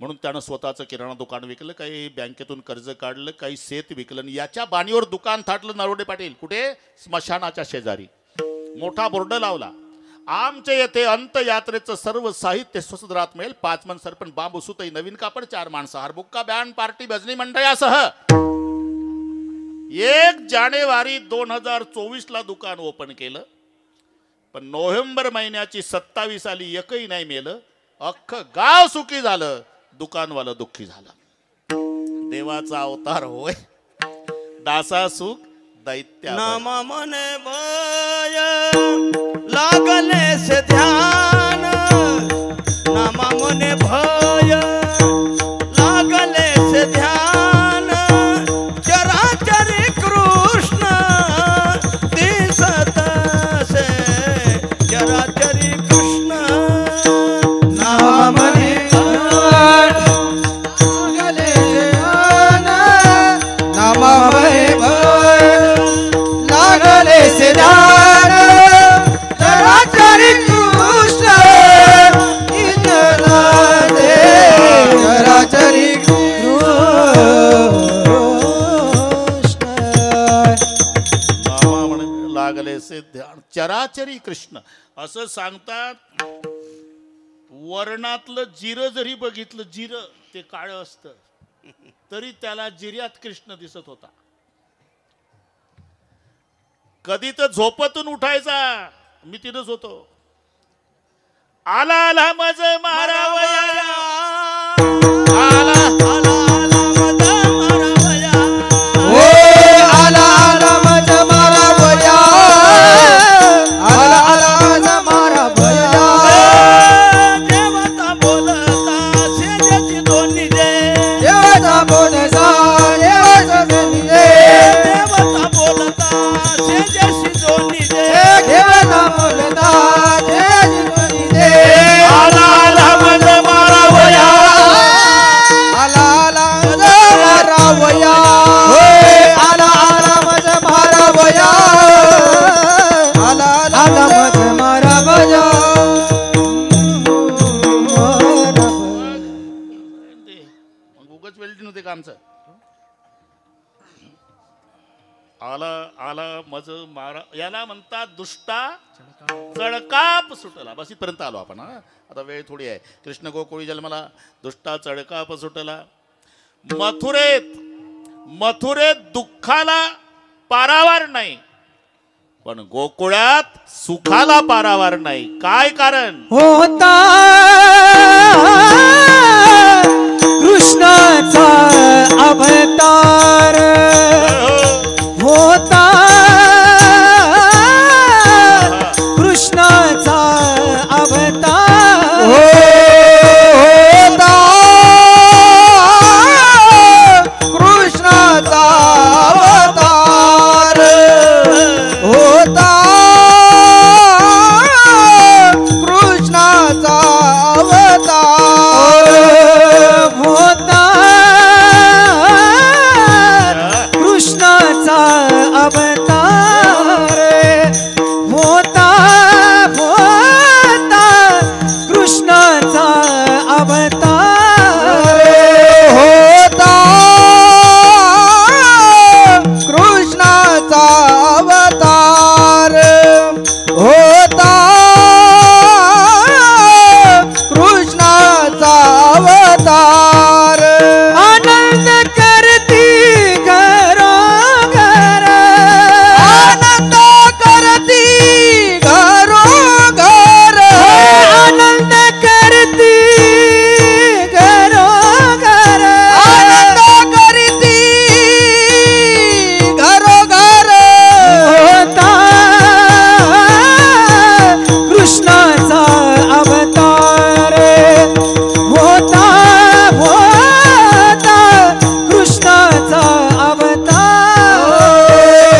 म्हणून त्यानं स्वतःचं किराणा दुकान विकलं, काही बँकेतून कर्ज काढलं, काही शेत विकलं. याच्या बाणीवर दुकान थाटलं नरोडे पाटील. कुठे? स्मशानाच्या शेजारी. मोठा बोर्ड लावला, आमच्या येथे अंतयात्रेचं सर्व साहित्य स्वस्त दरात मिळेल. 5 मन सरपण, बांबू सुतई, नवीन कापड, 4 माणसं, हरबुक्का, बँड पार्टी, भजनी मंडळासह. 1 जानेवारी 2024 ला दुकान ओपन केलं. पण नोव्हेंबर महिन्याची 27 आली, एकही नाही मेलं. अख्खं गाव सुखी झालं, दुकानवालं दुःखी झालं. देवाचा अवतार होय. दासा सुख दैत्या. नामा मने भय लागले से ध्यान. नामा मने भय लागले से ध्यान. चराचरी कृष्ण दिसत से. चराचरी कृष्ण नामा मने लागले से ध्यान. नामा मने लागले से ध्यान. चराचरी कृष्ण इतना दे. चराचरी कृष्ण. नामा म्हणे लागले से ध्यान. चराचरी कृष्ण असं सांगतात. वर्णातलं जिरं जरी बघितलं, जिरं ते काळं असतं, तरी त्याला जिऱ्यात कृष्ण दिसत होता. कधी तर झोपतून उठायचा. मी तिथंच होतो. आला आला मज मारावया. आला आला आला मज मारावया. ओ आला आला मज मारावया. आला आला मज मारावया. देवता बोलता शेजाची दोन्ही दे. देवता बोलता देवाचा दोन्ही दे. देवता बोलता शेजाशी दोन्ही दे. देवता बोलता देवाची दोन्ही दे. आला आला मज मारावया. आला आला मज मारावया. आला आला मज मारावया. आला आला मज मारावया. मग उगाच वेल्डिंग होते का आमचं. आला आला मज मारा, याला म्हणतात दुष्टा चळकाप सुटला. बस इथपर्यंत आलो आपण. हा, आता वेळ थोडी आहे. कृष्ण गोकुळी जन्मला, दुष्टा चळकाप सुटला. मथुरेत दुःखाला पारावार नाही, पण गोकुळात सुखाला पारावार नाही. काय कारण? होता कृष्णाचा अवतार. अवतार होता होता कृष्णाचा अवतार होता कृष्णाचा अवतार होता कृष्णाचा अवतार आनंद करती घरोघर आनंद करती घरोघर आनंद करती घरोघर आनंद करती घरोघर होता कृष्णाचा अवतार होता होता कृष्णाचा अवतार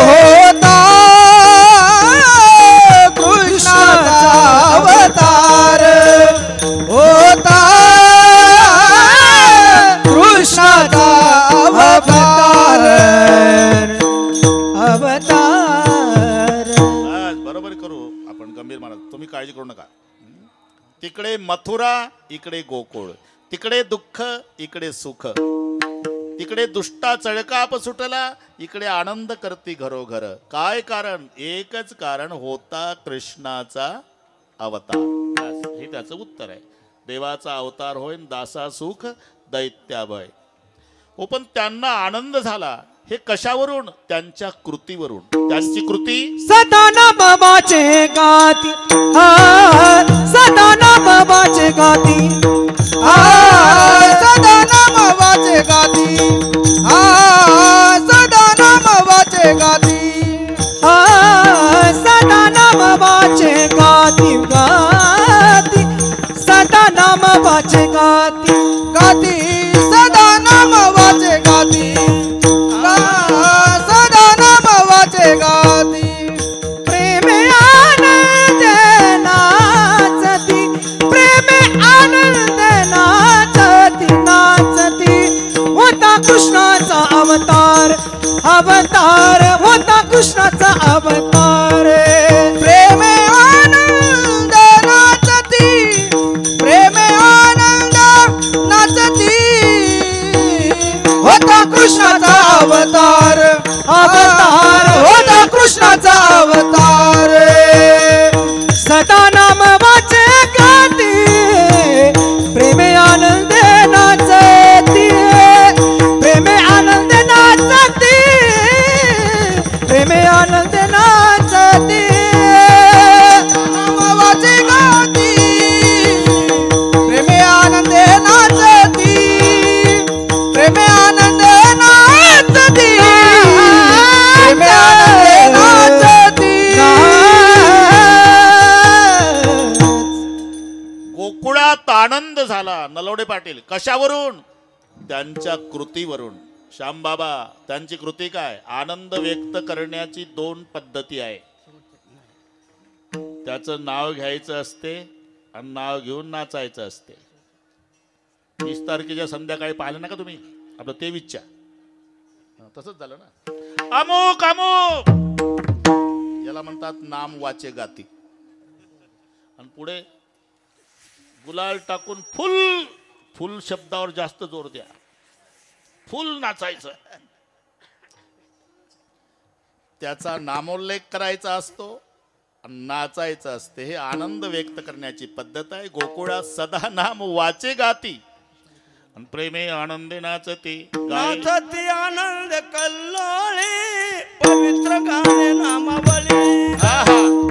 होता कृष्णाचा अवतार होता कृष्णाचा अवतार अवतार बस, बरोबर करू आपण गंभीर मानत तुम्ही काळजी करू नका. तिकडे मथुरा इकडे गोकुळ, तिकडे दुःख इकडे सुख, तिकडे दुष्टा चळकाप सुटला इकडे आनंद करती घरोघर. काय कारण? एकच कारण, होता कृष्णाचा अवतार. बस, हे त्याचं उत्तर आहे. देवाचा अवतार होय दासा सुख दैत्याभय. हो, पण त्यांना आनंद झाला हे कशावरून? त्यांच्या कृतीवरून. त्यांची कृती सदाना बाबाचे गाती सदाना बाबाचे गाती सदाना बाबाचे गाती सदाना बाबाचे गाती सदाना बाबाचे गाती गाती सदाना बाबाचे गाती गाती सदाना बाबाचे गाती सदा नामवाचे गाती प्रेमे आनंद नाचती प्रेमे आनंद नाचती नाचती होता कृष्णाचा अवतार अवतार होता कृष्णाचा अवतार प्रेमे आनंद नाचती प्रेमे आनंद नाचती होता कृष्णाचा अवतार अवतार होता कृष्णाचा अवतार सदा नाम वाचे गाती प्रेमे आनंद नाचती प्रेमे आनंद नाचती प्रेमे आनंद नाचती नाम वाचे गाती प्रेमे आनंद नाचती प्रेमे आनंद नाचती प्रेमे आनंद नाचती. गोकुळात आनंद झाला. नलवडे पाटील कशावरून? त्यांच्या कृतीवरून. श्यामबाबा त्यांची कृती काय? आनंद व्यक्त करण्याची दोन पद्धती आहे. त्याचं नाव घ्यायचं असते आणि नाव घेऊन नाचायचं असते. 30 तारखेच्या संध्याकाळी पाहिलं ना का तुम्ही आपलं ते विचार तसंच झालं ना. अमुक अमुक याला म्हणतात नाम वाचे गाती. आणि पुढे गुलाल टाकून फुल फुल शब्दावर जास्त जोर द्या. फुल नाचायचं. त्याचा नामोल्लेख करायचा असतो आणि नाचायचं असते. हे आनंद व्यक्त करण्याची पद्धत आहे. गोकुळात सदा नाम वाचे गाती आणि प्रेमे आनंदे नाचते. नाचती आनंद कल्लोळे पवित्र गाणे नामावली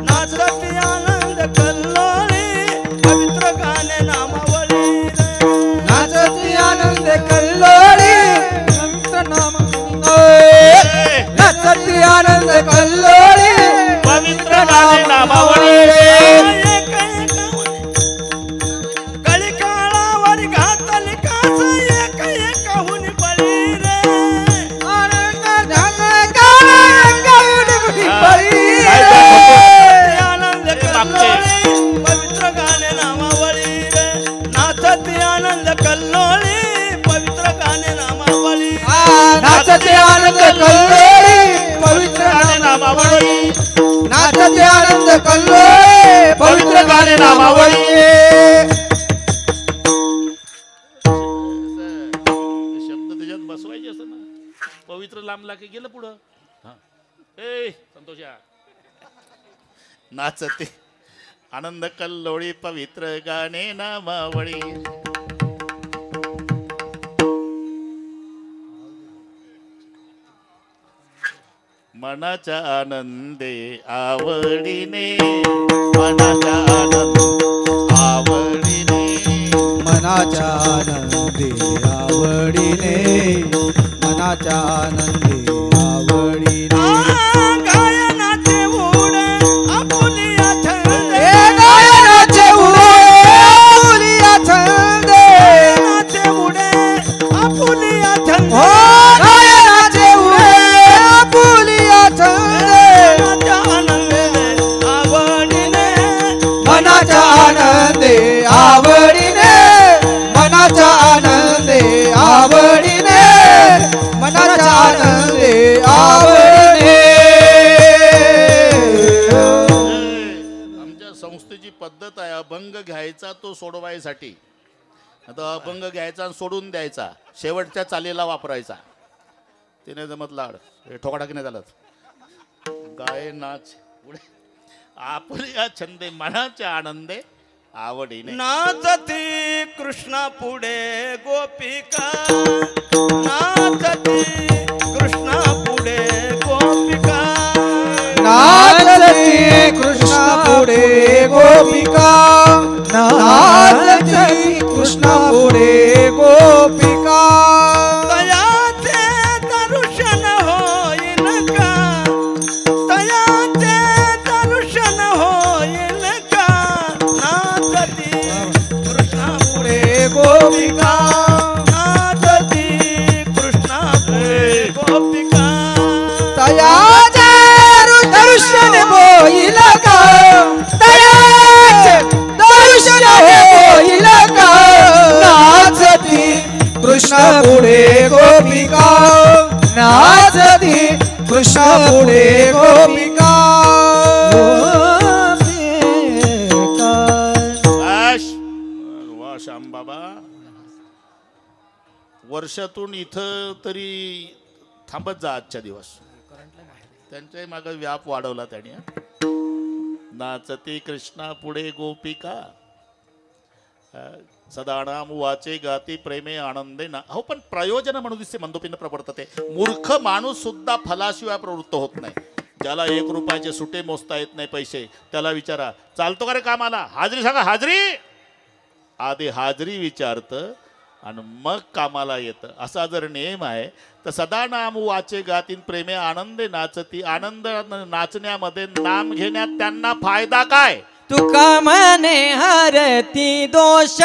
नाचती आनंद कल्लोळे पवित्र गाणे नामावली नाचती आनंद कल्लोळी पवित्र नाम नाचती आनंद कल्लोळी पवित्र गाणे नामावली. कलिकाळावर घातली कास एक एक हुनी पडी रे आनंद ढंगाऊन पडी आनंद कल्लोळी पवित्र गाणे नामावली रे नाचती आनंद कल्लोळी पवित्र गाणे नामावली नाचती आनंद कल्लोळी पवित्र नाचते आनंद कल्लोळे पवित्र गाणे नामावळी शब्द त्याच्यात बसवायचे असं ना पवित्र लांबला की गेलं पुढं ए संतोषा नाचते आनंद कल्लोळी पवित्र गाणे नामावळी मनाच्या आनंदे आवडीने मनाच्या आनंद आवडीने मनाच्या आनंदी आवडीने मनाच्या आनंदी आवडीने गायनाचे ओढे आपुलिया छंदे गायनाचे उडे आपुलिया छंदे गायनाचे ओढे आपुलिया छंदे हो गायनाचे उडे आपुलिया छंदे मनाच्या आनंदे आवडीने मनाच्या आनंदे आवडीने मनाच्या आनंदे आवडीने आमच्या संस्थेची पद्धत आहे अभंग घ्यायचा तो सोडवायसाठी आता अभंग घ्यायचा आणि सोडून द्यायचा शेवटच्या चालीला वापरायचा ते नाही जमत लाड हे ठोकाठाकी नाही चालत गाय नाच पुढे आपुलिया छंदे मनाच्या आनंदे आवडीने नाचती कृष्णा पुढे गोपिका नाचती कृष्णा पुढे गोपिका नाचती कृष्णा पुढे गोपिका नाचती कृष्णा पुढे गोपिका तयाचे दर्शन होईल का तयाचे दर्शन होईल का नाचती कृष्णा पुढे गोपिका नाचती कृष्णा पुढे गोपिका तयाचे दर्शन होईल का तयाचे दर्शन होईल का नाचती कृष्ण पुढे गोपिका नाचती कृष्ण पुढे गोपिका वा श्याम बाबा वर्षातून इथं तरी थांबत जा आजच्या दिवस त्यांच्याही मागे व्याप वाढवला त्याने नाचते कृष्णा पुढे गोपिका सदानाम वाचे गाती प्रेमे आनंदे ना हो पण प्रयोजन म्हणून दिसते मंदोपीनं प्रवर्तते मूर्ख माणूस सुद्धा फलाशिवाय प्रवृत्त होत नाही ज्याला 1 रुपयाचे सुटे मोजता येत नाही पैसे त्याला विचारा चालतो का रे कामाला हाजरी सांगा हाजरी आधी हाजरी विचारतं आणि मग कामाला येतं असा जर नियम आहे तर सदा नाम वाचे गातीन प्रेमे आनंदे नाचती आनंद नाचण्यामध्ये नाम घेण्यात त्यांना फायदा काय तुका मने हरती दोष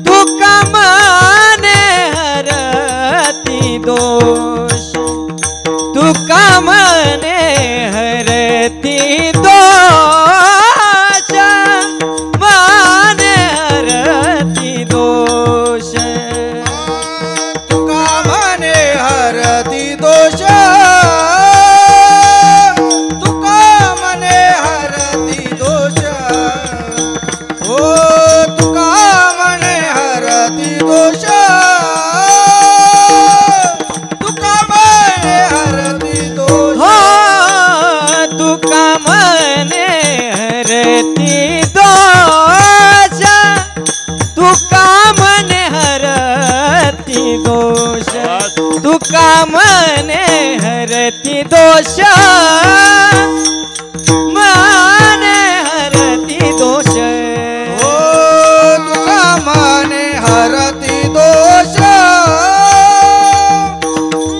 तुका मने हरती दोष तुका मने हरती दोष मने हरती दोष तुका मने हरती दोष तुका मने हरती दोष हो तुका मने हरती दोष तुका मने हरती दोष हो तुका मने हरती दोष तुका मने हरती दोष तुका मने हरती दोष मने हरती दोष हो तुका मने हरती दोष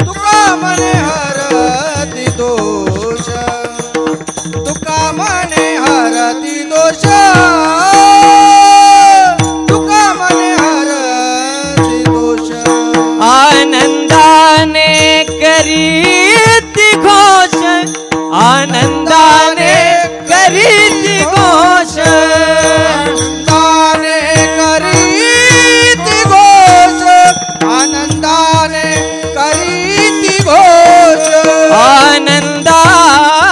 तुका मने हरती दोष तुका मने हरती दोष तुका मने हरती दोष आनंदाने करीती घोष आनंदाने करीती घोष आनंदाने करीती घोष आनंदाने करीती घोष आनंदाने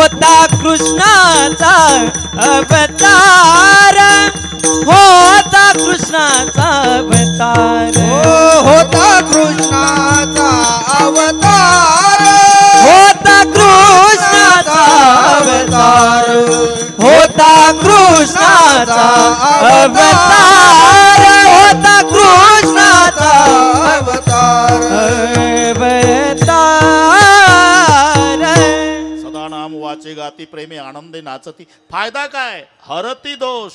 होता कृष्णाचा अवतार, होता कृष्णाचा अवतार, होता कृष्णाचा अवतार, होता कृष्णाचा अवतार, होता कृष्णाचा अवतार, होता कृष्णाचा अवतार. सदा नाम वाचे गाती प्रेमी आनंदे नाचती. फायदा काय? हरती दोष.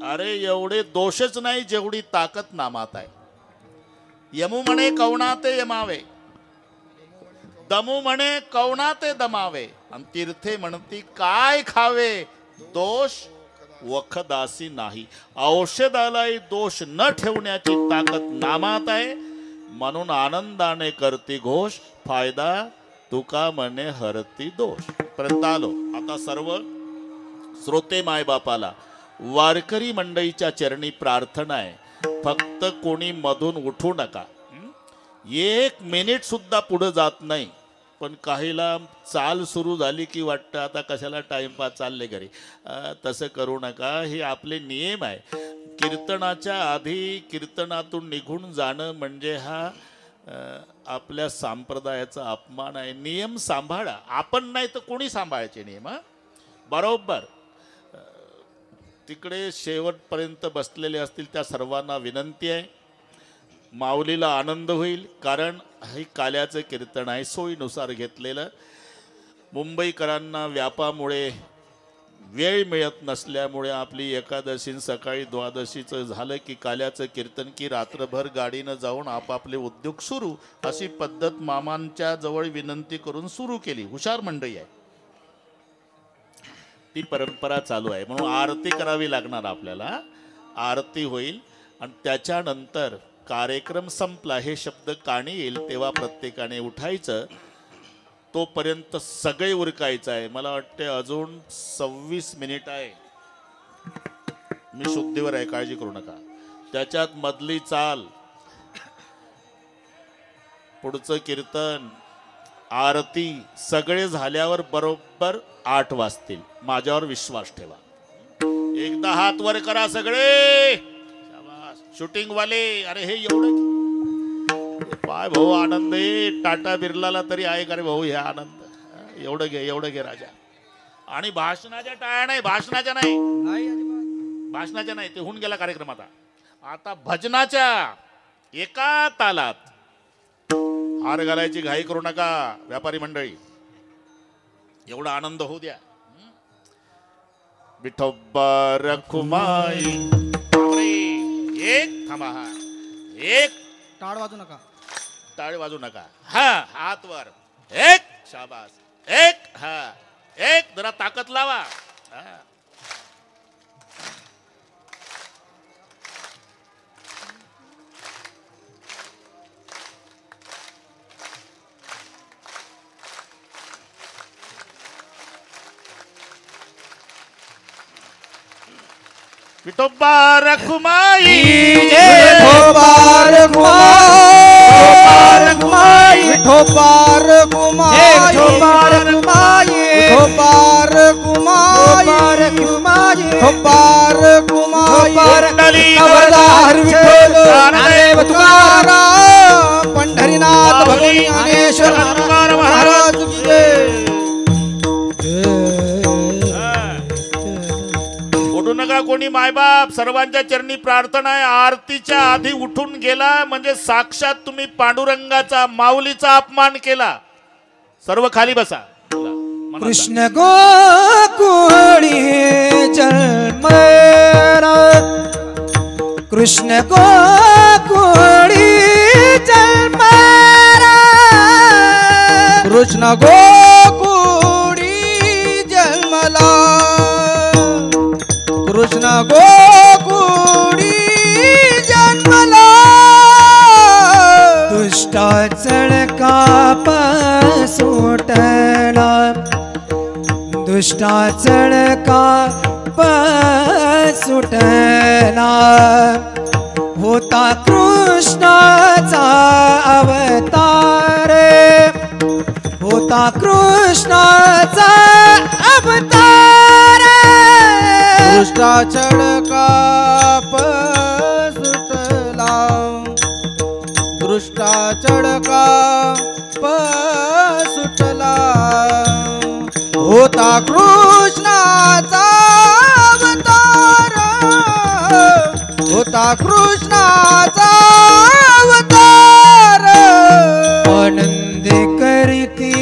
अरे एवढे दोषच नाही जेवढी ताकद नामात आहे. यमू म्हणे कवणाते यमावे, दमू म्हणे कवणाते दमावे, आणि तीर्थे म्हणती काय खावे, दोष वखदासी नाही. औषधालाही दोष न ठेवण्याची ताकद नामात आहे. म्हणून आनंदाने करती घोष, फायदा तुका म्हणे हरती दोष. पर्यंत आलो. आता सर्व श्रोते मायबापाला वारकरी मंडळीच्या चरणी प्रार्थना आहे, फक्त कोणी मधून उठू नका. 1 मिनिट सुद्धा पुढे जात नाही. पण काहीला चाल सुरू झाली की वाटतं आता कशाला टाइमपास, चालले घरी. तसं करू नका. हे आपले नियम आहे. कीर्तनाच्या आधी कीर्तनातून निघून जाणं म्हणजे हा आपल्या संप्रदायाचा अपमान आहे. नियम सांभाळा. आपण नाही तर कोणी सांभाळायचे नियम? बरोबर. तिकडे शेवटपर्यंत बसलेले असतील त्या सर्वांना विनंती आहे, माऊलीला आनंद होईल, कारण हे काल्याचं कीर्तन आहे, सोयीनुसार घेतलेलं. मुंबईकरांना व्यापामुळे वेळ मिळत नसल्यामुळे आपली एकादशी सकाळी द्वादशीचं झालं की काल्याचं कीर्तन की रात्रभर गाडीनं जाऊन आपापले उद्योग सुरू, अशी पद्धत मामांच्या जवळ विनंती करून सुरू केली. हुशार मंडळी आहे, ती परंपरा चालू आहे. म्हणून आरती करावी लागणार आपल्याला. आरती होईल आणि त्याच्यानंतर कार्यक्रम संपला हे शब्द कानी येईल तेव्हा प्रत्येकाने उठायचं. तोपर्यंत सगळे उरकायचं आहे. मला वाटते अजून 26 मिनिट आहे. मी शुद्धीवर आहे, काळजी करू नका. त्याच्यात मधली चाल, पुढचं कीर्तन, आरती सगळे झाल्यावर बरोबर 8 वाजतील. माझ्यावर विश्वास ठेवा. एकदा हात वर करा सगळे. शूटिंग वाले, अरे हे एवढं पाय भाऊ आनंद आहे. टाटा बिर्लाला तरी आहे का रे भाऊ हे आनंद? एवढं घे, एवढं घे राजा. आणि भाषणाच्या टाळ्या नाही, भाषणाच्या नाही, भाषणाच्या नाही, ते होऊन गेला कार्यक्रम. आता भजनाच्या एका तालात. हार घालायची घाई करू नका व्यापारी मंडळी, एवढा आनंद होऊ द्या. विठोबा रखुमाई. एक थांबा, हा एक टाळ वाजू नका, टाळ वाजू नका. हा हात वर. एक शाबास. एक हा एक जरा ताकद लावा. हा. विठोबा रखुमाई. विठोबा रखुमाई, विठोबा रखुमाई, विठोबा रखुमाई, विठोबा रखुमाई, विठोबा रखुमाई. खबरदार विठ्ठल ज्ञानदेव तुकाराम, पंढरीनाथ भगवान ज्ञानेश्वर महाराज की जय. उठू नका कोणी मायबाप. सर्वांच्या चरणी प्रार्थना आहे. आरतीच्या आधी उठून गेला म्हणजे साक्षात तुम्ही पांडुरंगाचा, माऊलीचा अपमान केला. सर्व खाली बसा. कृष्ण गोकुळी जन्मरा, कृष्ण गोकुळी जन्मरा, कृष्ण गोकुळी जन्मला, कृष्ण गोकुळी जन्मला. दुष्टा चळका सुटला, दुष्टा चळका सुटला. होता कृष्णाचा अवतार, होता कृष्णाचा दृष्टा चढका सुटला दृष्टा चढका सुटला होता कृष्णाचा अवतार होता कृष्णाचा अवतार आनंद करीती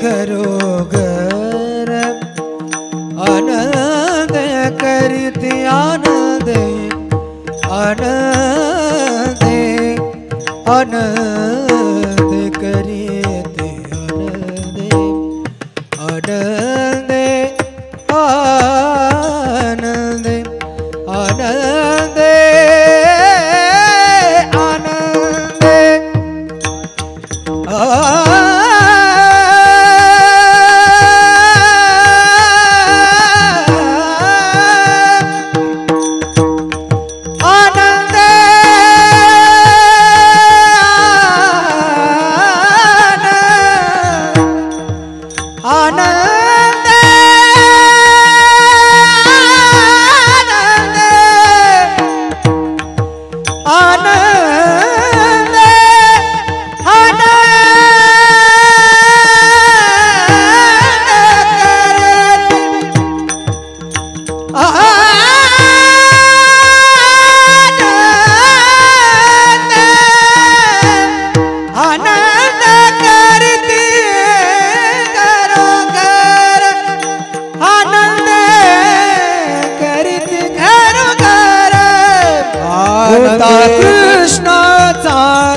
घरोघर आनंद करीती आनंद आनंद आनंद करीती आनंद आनंद आनंद आनंद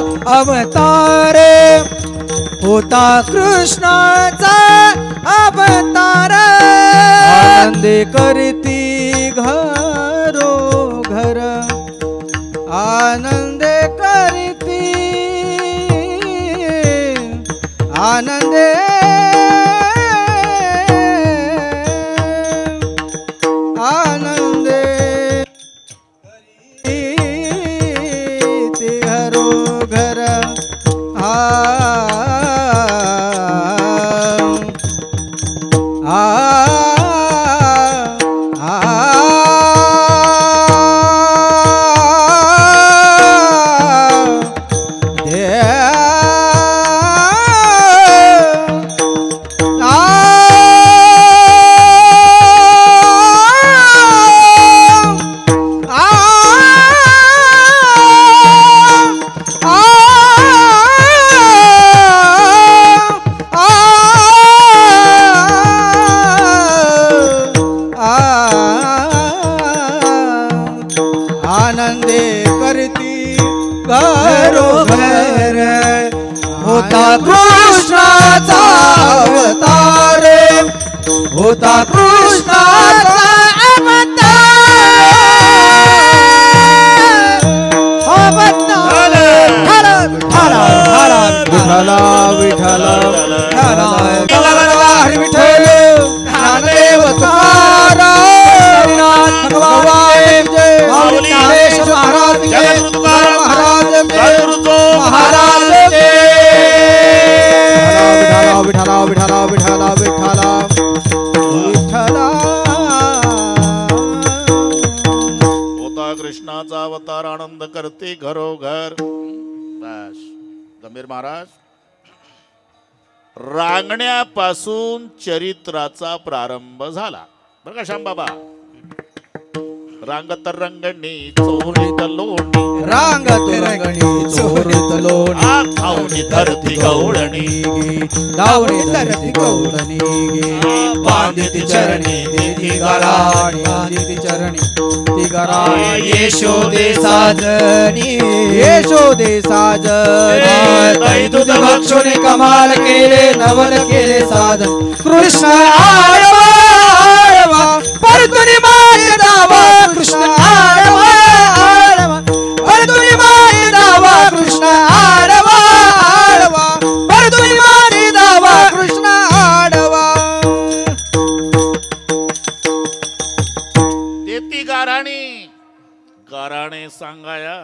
अवतार होता कृष्णाचा अवतार आनंदे करती घरो घर आनंदे करती आनंदे आनंदे करती घरो घर आनंदे करती घरोघर होता कृष्णाचा अवतार होता कृष्णाचा विठला विठला हरी विठ्ठल ज्ञानदेव तुकाराम भगवान जय ज्ञानेश्वर महाराज जय महाराज जय महाराज जय विठला विठला विठला विठला विठला होता कृष्णाचा अवतार आनंद करते घरोघर. बस गंभीर महाराज रांगण्यापासून चरित्राचा प्रारंभ झाला बरं का श्याम बाबा. रांगत रंगणी चोरीत लोणी रांगत रंगणी चोरीत लोणी धावणी धरती गवळणी धावणी धरती गवळणी बांधिती चरणी देती गाराणी बांधिती चरणी ती गाराणी यशोदे साजनी यशोदे साजनी दही दूध भक्षुने कमाल केले नवल केले साधन कृष्ण आळवा आळवा परतुनी माय दावा कृष्ण आळवा आळवा परतुनी माय दावा कृष्ण आळवा आळवा परतुनी माय दावा कृष्ण आडवा देती गाराणी गाराणे सांगाया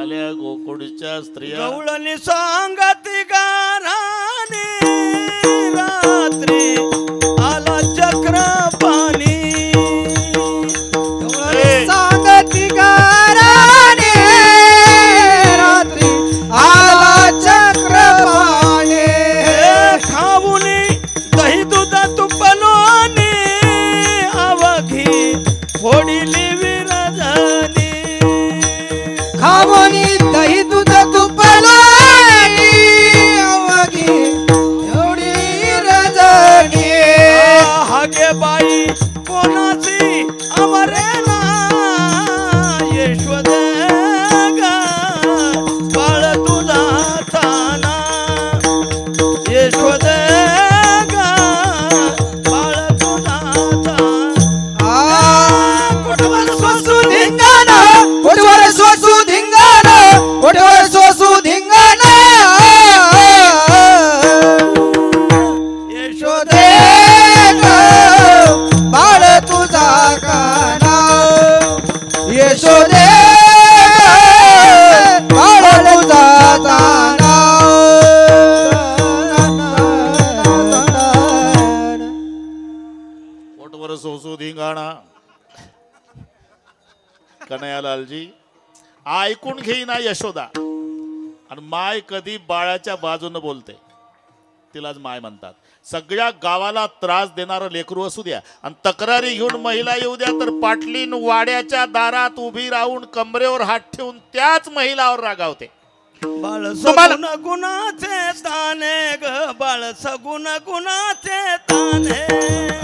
आल्या गोकुळच्या स्त्रिया गवळणी सांगती गाराने रात्री आला चक्र पाणी फोडिली विरजनी खावणी दही दूध तुपलानी अवघी एवढी रजनी हागे बाई कोणाची अमरे ना यशोद बाळ तुला ताना यशोद बाळ तुला ताना कोटवर सोसू धिंगाणा कोटवर सोसू धिंगाणा कोटवर सोसू धिंगाणा यशोदे बाळ तुझा काना यशोदे बाळ तुझा ताना पोटवर सोसू धिंगाणा. कन्हैयालालजी ऐकून घेईना यशोदा, आणि माय कधी बाळाच्या बाजूने बोलते तिलाच माय म्हणतात. सगळ्या गावाला त्रास देणारं लेकरू असू द्या आणि तक्रारी घेऊन महिला येऊ द्या, तर पाटलीन वाड्याच्या दारात उभी राहून कमरेवर हात ठेवून त्याच महिलावर रागावते. बाळ सगुण गुणाचे ताने ग बाळ सगुण गुणाचे ताने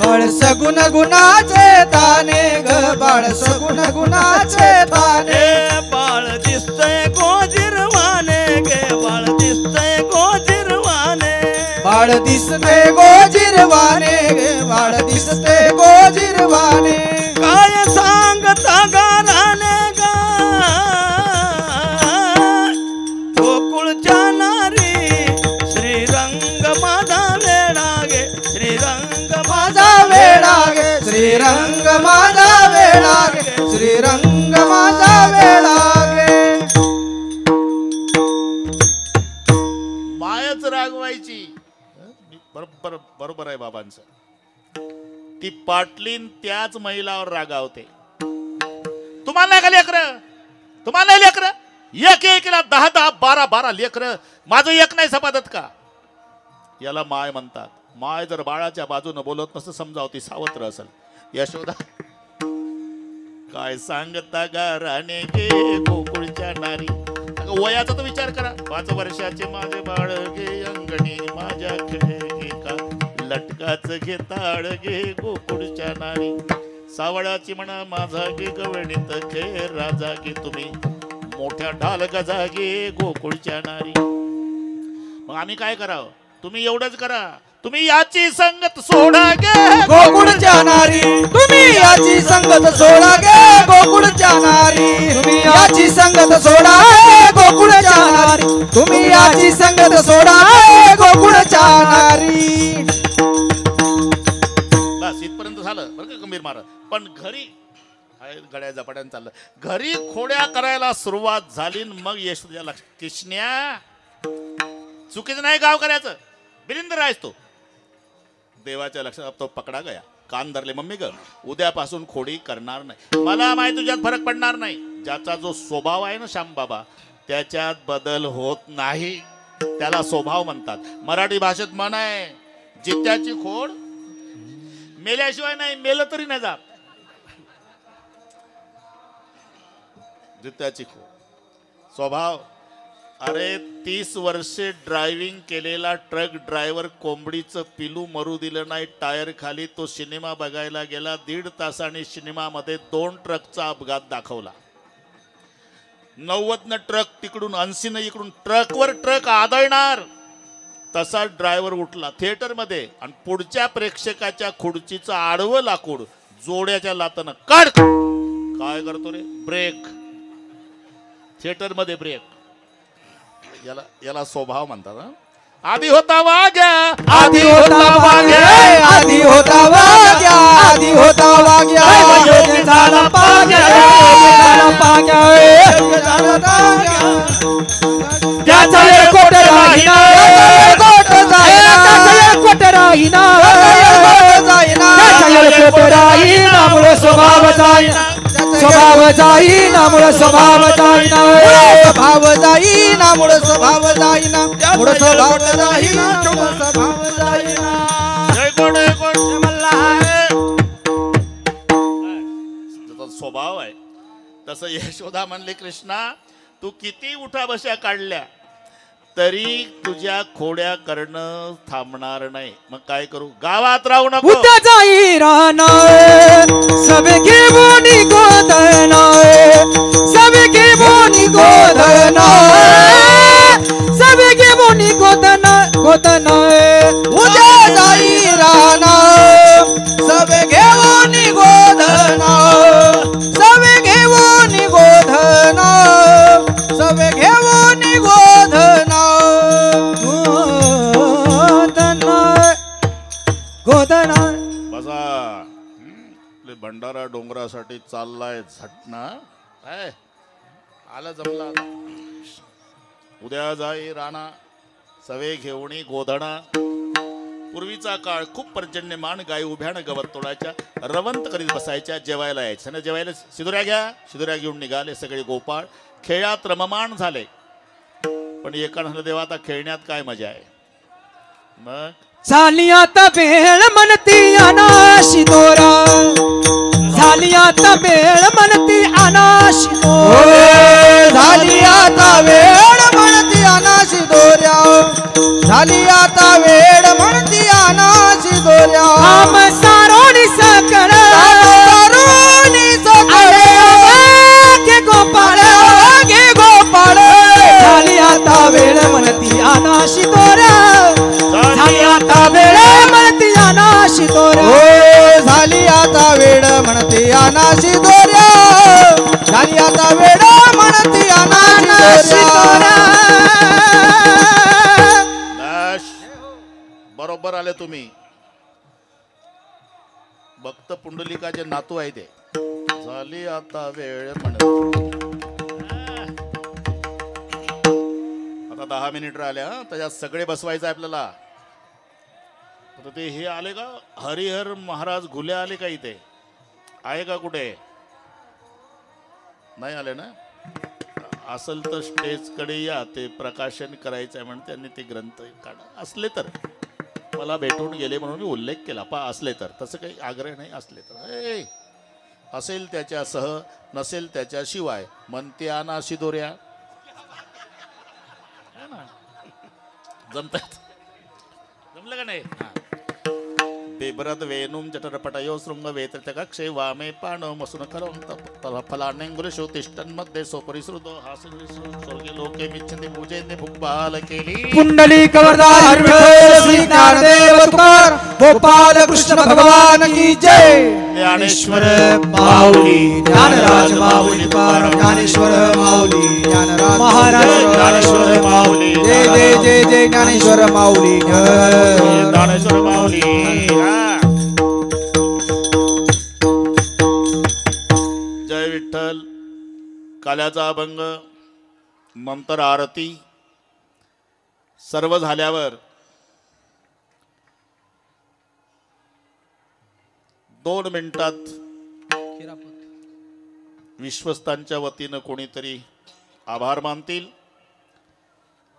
बाळ सगुण गुणाचे ताने ग बाळ सगुण गुणाचे ताने बाळ दिसतय गोजिरवाने गे बाळ दिसतय गोजिरवाने बाळ दिसते गोजिरवाने गे बाळ दिसते गोजिरवाने काय सांगता गाराने गा गोकुळच्या नारी श्रीरंग माझा वेडा गे श्रीरंग माझा वेडा गे श्रीरंग माझा वेडा गे श्रीरंग माझा वेडा गे मायच रागवायची. बरोबर बरोबर आहे बाबांचं. ती पाटलीन त्याच महिलावर रागावते. तुम्हाला नाही का लेकर, तुम्हाला नाही लेकर, एक एकीला 10-10 12-12 लेकर, माझं एक नाही सपादत का? याला माय म्हणतात. माय जर बाळाच्या बाजूने बोलत नसतं समजावं ती सावत्र असेल. यशोदा काय सांगता गाराने गे गोकुळच्या नारी. वयाचा तर विचार करा. 5 वर्षाचे माझे बाळ गे अंगणी माझ्या खेळ गे का लटकाच घे ताळ गे गोकुळच्या नारी. सावळाची म्हणा माझा गे गवणीत गे राजा गे तुम्ही मोठ्या ढाल गजा गे गोकुळच्या नारी. मग आम्ही काय करावं? तुम्ही एवढंच करा, तुम्ही याची संगत सोडा गे गोकुळच्या नारी तुम्ही याची संगत सोडा गे गोकुळच्या नारी तुम्ही याची संगत सोडा गोकुळच्या नारी तुम्ही याची संगत सोडा गोकुळच्या नारी. बस इथपर्यंत झालं बरं का गंभीर महाराज. पण घरी गड्या झपाट्यानं चाललं. घरी खोड्या करायला सुरुवात झाली. मग यशोदा लक्ष कृष्ण्या चुकीचं नाही गाव करायचं. बिलिंदर आहेस तो. देवाच्या लक्षात तो पकडा गया. कान धरले मम्मी ग उद्यापासून खोडी करणार नाही. मला माहिती तुझ्यात फरक पडणार नाही. ज्याचा जो स्वभाव आहे ना श्याम बाबा त्याच्यात बदल होत नाही. त्याला स्वभाव म्हणतात. मराठी भाषेत म्हण आहे जित्याची खोड मेल्याशिवाय नाही, मेलं तरी नाही जात. जित्याची खोड स्वभाव. अरे 30 वर्षे ड्रायव्हिंग केलेला ट्रक ड्रायव्हर कोंबडीचं पिलू मरू दिलं नाही टायर खाली. तो सिनेमा बघायला गेला. 1.5 तासाने सिनेमामध्ये 2 ट्रकचा अपघात दाखवला. 90 ट्रक तिकडून 80 इकडून ट्रकवर ट्रक आदळणार. तसा ड्रायव्हर उठला थिएटरमध्ये आणि पुढच्या प्रेक्षकाच्या खुर्चीचं आडवं लाकूड जोड्याच्या लातानं काढ. काय करतो रे? ब्रेक. थिएटरमध्ये ब्रेक. याला स्वभाव म्हणतात. आधी होता वाग्या आधी होता वाग्या आधी होता वाग्या आधी होता वाग्या योग्य झाला पाग्या झाला पाग्या झाला पाग्या त्याचा कोट राहीना कोट जाईना कोट राहीना जाईना कोट राहीना मुळे स्वभाव जाईना स्वभाव जाईना मुळे स्वभाव जाईना स्वभाव जाईना मुळे स्वभाव जाईना मुळे स्वभाव जाईना स्वभाव जाईना. जय कोण जय कोण मल्हार. स्वभाव आहे. तसं यशोदा म्हणले, कृष्णा तू किती उठा बशा काढल्या तरी तुझ्या खोड्या करणं थांबणार नाही. मग काय करू? गावात राहू नको. उद्या जाई राहणार सब घेऊन गोधना, सब घेऊन गोधना, सब घेऊन गोधना गोधना. उद्या जाई राहणार सब घेऊन गोधना, सब घेऊन गोधना, सब घेऊन गोधना. गोधना गोधना. बसा. आपले भंडारा डोंगरासाठी चाललाय झटना. काय आलं जमला आता. उद्या जाई राणा सवे घेऊनी गोधणा. पूर्वीचा काळ खूप पर्जन्यमान. गायी उभ्यानं गवत तोडायच्या, रवंत करीत बसायच्या, जेवायला यायच्या ना. जेवायला शिदुऱ्या घ्या. शिदुऱ्या घेऊन निघाले सगळे गोपाळ. खेळात रममाण झाले. पण एका म्हणलं, देवा आता खेळण्यात काय मजा आहे. मग झाली आता वेळ म्हणती अनाशी दोरा, झाली आता वेळ म्हणती अनाशी दोरा. झाली आता वेळ म्हणती अनाशी दोऱ्या, झाली आता वेळ म्हणती अनाशी दोऱ्या. आम सारोणी सकळ तरुणी सकळ घे गोपाळ, घे गोपाळ. झाली आता वेळ म्हणती अनाशी दोरा, झाली आता वेळ म्हणती अनाशी दोरा. हो झाली आता वेळ म्हणती अनाशी दोऱ्या, झाली आता वेळ म्हणती अनाशी दोऱ्या. दाश बरोबर आले तुम्ही. भक्त पुंडलिकाचे नातू आहे ते. झाली आता वेळ म्हणत. आता 10 मिनिट राहिले. त्याच्यात सगळे बसवायचं आहे आपल्याला. आता ते हे आले का? हरिहर महाराज घुले आले का? इथे आहे का? कुठे नाही आले ना? असेल तर स्टेजकडे या. ते प्रकाशन करायचं आहे म्हणून त्यांनी ते ग्रंथ काढा. असले तर मला भेटून गेले म्हणून मी उल्लेख केला. असले तर, तसं काही आग्रह नाही. असले तर असेल त्याच्यासह, नसेल त्याच्याशिवाय. म्हणते आना शिदोऱ्या. जमतात. जमलं का नाही? बेबरद वेणुम जठरपटयो शृंग वेत्रकक्षे वामे पाणव मसून खरं फलानेंगुरेशो तिष्ठन्मध्ये सोपरिसृतो हास्य स्वर्गे लोके मिच्छन्ति पूजयन्ते भुक्बाल केली. पुंडलिक वरदान विठ्ठल श्री ज्ञानदेव तुकार गोपाल कृष्ण भगवान की जय. ज्ञानेश्वर माऊली ज्ञानराज माऊली तुकाराम. ज्ञानेश्वर माऊली ज्ञानराज महाराज ज्ञानेश्वर माऊली. जय जय जय जय ज्ञानेश्वर माऊली. ज्ञानेश्वर माऊली. जय विठ्ठल. काल्याचा अभंग, मंत्र आरती सर्व झाल्यावर 2 मिनिटात विश्वस्तांच्या वतीनं कोणीतरी आभार मानतील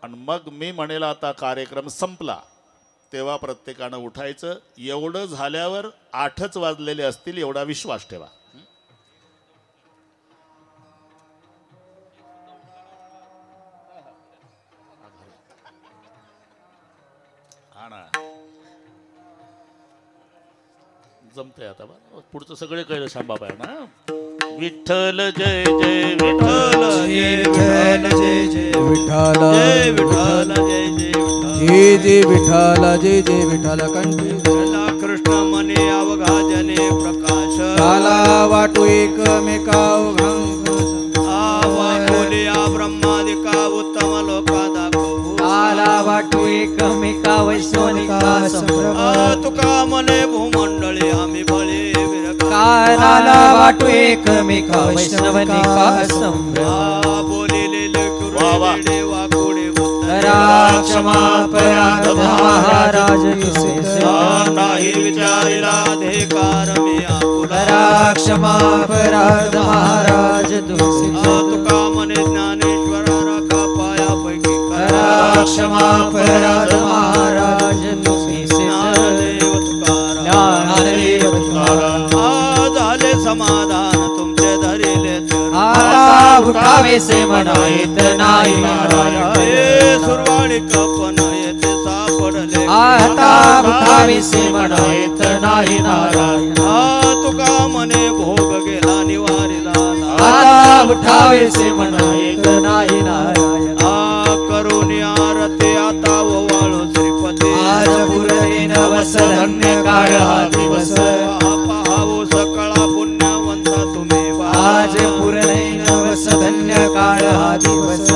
आणि मग मी म्हणेल आता कार्यक्रम संपला. तेव्हा प्रत्येकानं उठायचं. एवढं झाल्यावर 8च वाजलेले असतील एवढा विश्वास ठेवा. हा ना, जमतंय आता. पुढचं सगळे कळलं शांबाबाई ना. विठ्ठल जय जय विठ्ठल, विठ्ठल जय जय विठ्ठल, जय विठ्ठल जय जय विठ्ठल. जय जय विठ्ठल, जय जय विठ्ठल कंठी. कृष्ण मने अवघा जने प्रकाश. काला वाटू एकमेका बोलिया ब्रह्मादिका उत्तम लोका दाखवू. काला वाटू एकमेका वैश्वनिका संभ्रम. तुका मने भूमंडळी आम्ही बळे विरका. काला वाटू एकमेका वैष्णवनिका संभ्रम. बोलिले देवा कोडे करा क्षमा अपराध महाराज तुझे नाही विचारिला अधिकार मी आपुला. करा क्षमा अपराध महाराज तुझे तुका मने ज्ञानेश्वर राखा पायापैकी. करा क्षमा अपराध महाराज तुझे ज्ञानदेव तुकाराम. ज्ञानदेव तुकाराम. झाले समाधान तुमचे उठावेसे म्हणा येत नाही नारायण हे सुरवाळी कपन येथे सापडले आता उठावेसे म्हणा येत नाही नारायण तुका मने भोग गेला निवारिला आता उठावेसे म्हणा येत नाही नारायण करून आरती आता वाळू श्रीपती आज पुरणे नवस धन्य काळ हा दिवस पाहावो सकळा पुण्यवंता तुम्ही आज पुरणे नवस धन्य काळ हा दिवस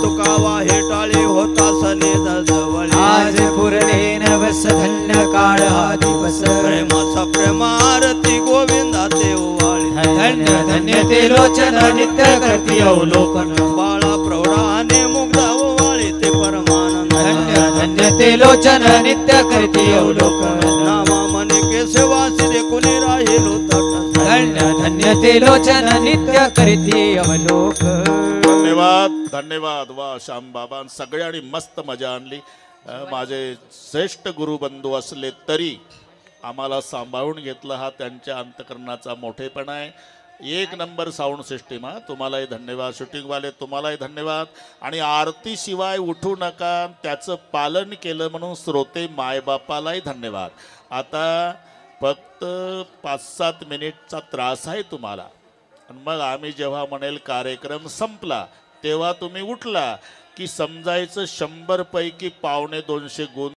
तुका वाहे टाळी होता सने जवळ आज पुरणे नवस धन्य काळ हा दिवस प्रेमाचा प्रेम आरती गोविंदा ते ओवाळी धन्य धन्य ते लोचन नित्य करती अवलोकन बाळा प्रौढाने मुग्धा ओवाळी ते परमानंद धन्य धन्य ते लोचन नित्य करती अवलोकन नामा मने केशवासी रे कुणी राहिलो तट धन्य धन्य ते लोचन नित्य करती अवलोकन धन्यवाद धन्यवाद. वा श्याम बाबा सगळ्यांनी मस्त मजा आणली. माझे श्रेष्ठ गुरुबंधू असले तरी आम्हाला सांभाळून घेतलं हा त्यांच्या अंतकरणाचा मोठेपणा आहे. एक नंबर साऊंड सिस्टीम. हा तुम्हालाही धन्यवाद. शूटिंगवाले तुम्हालाही धन्यवाद. आणि आरतीशिवाय उठू नका त्याचं पालन केलं म्हणून श्रोते मायबापालाही धन्यवाद. आता फक्त 5-7 मिनिटचा त्रास आहे तुम्हाला. आणि मग आम्ही जेव्हा म्हणेल कार्यक्रम संपला तेव्हा तुम्ही उठला की समजायचं 100 पैकी 150-200 गुण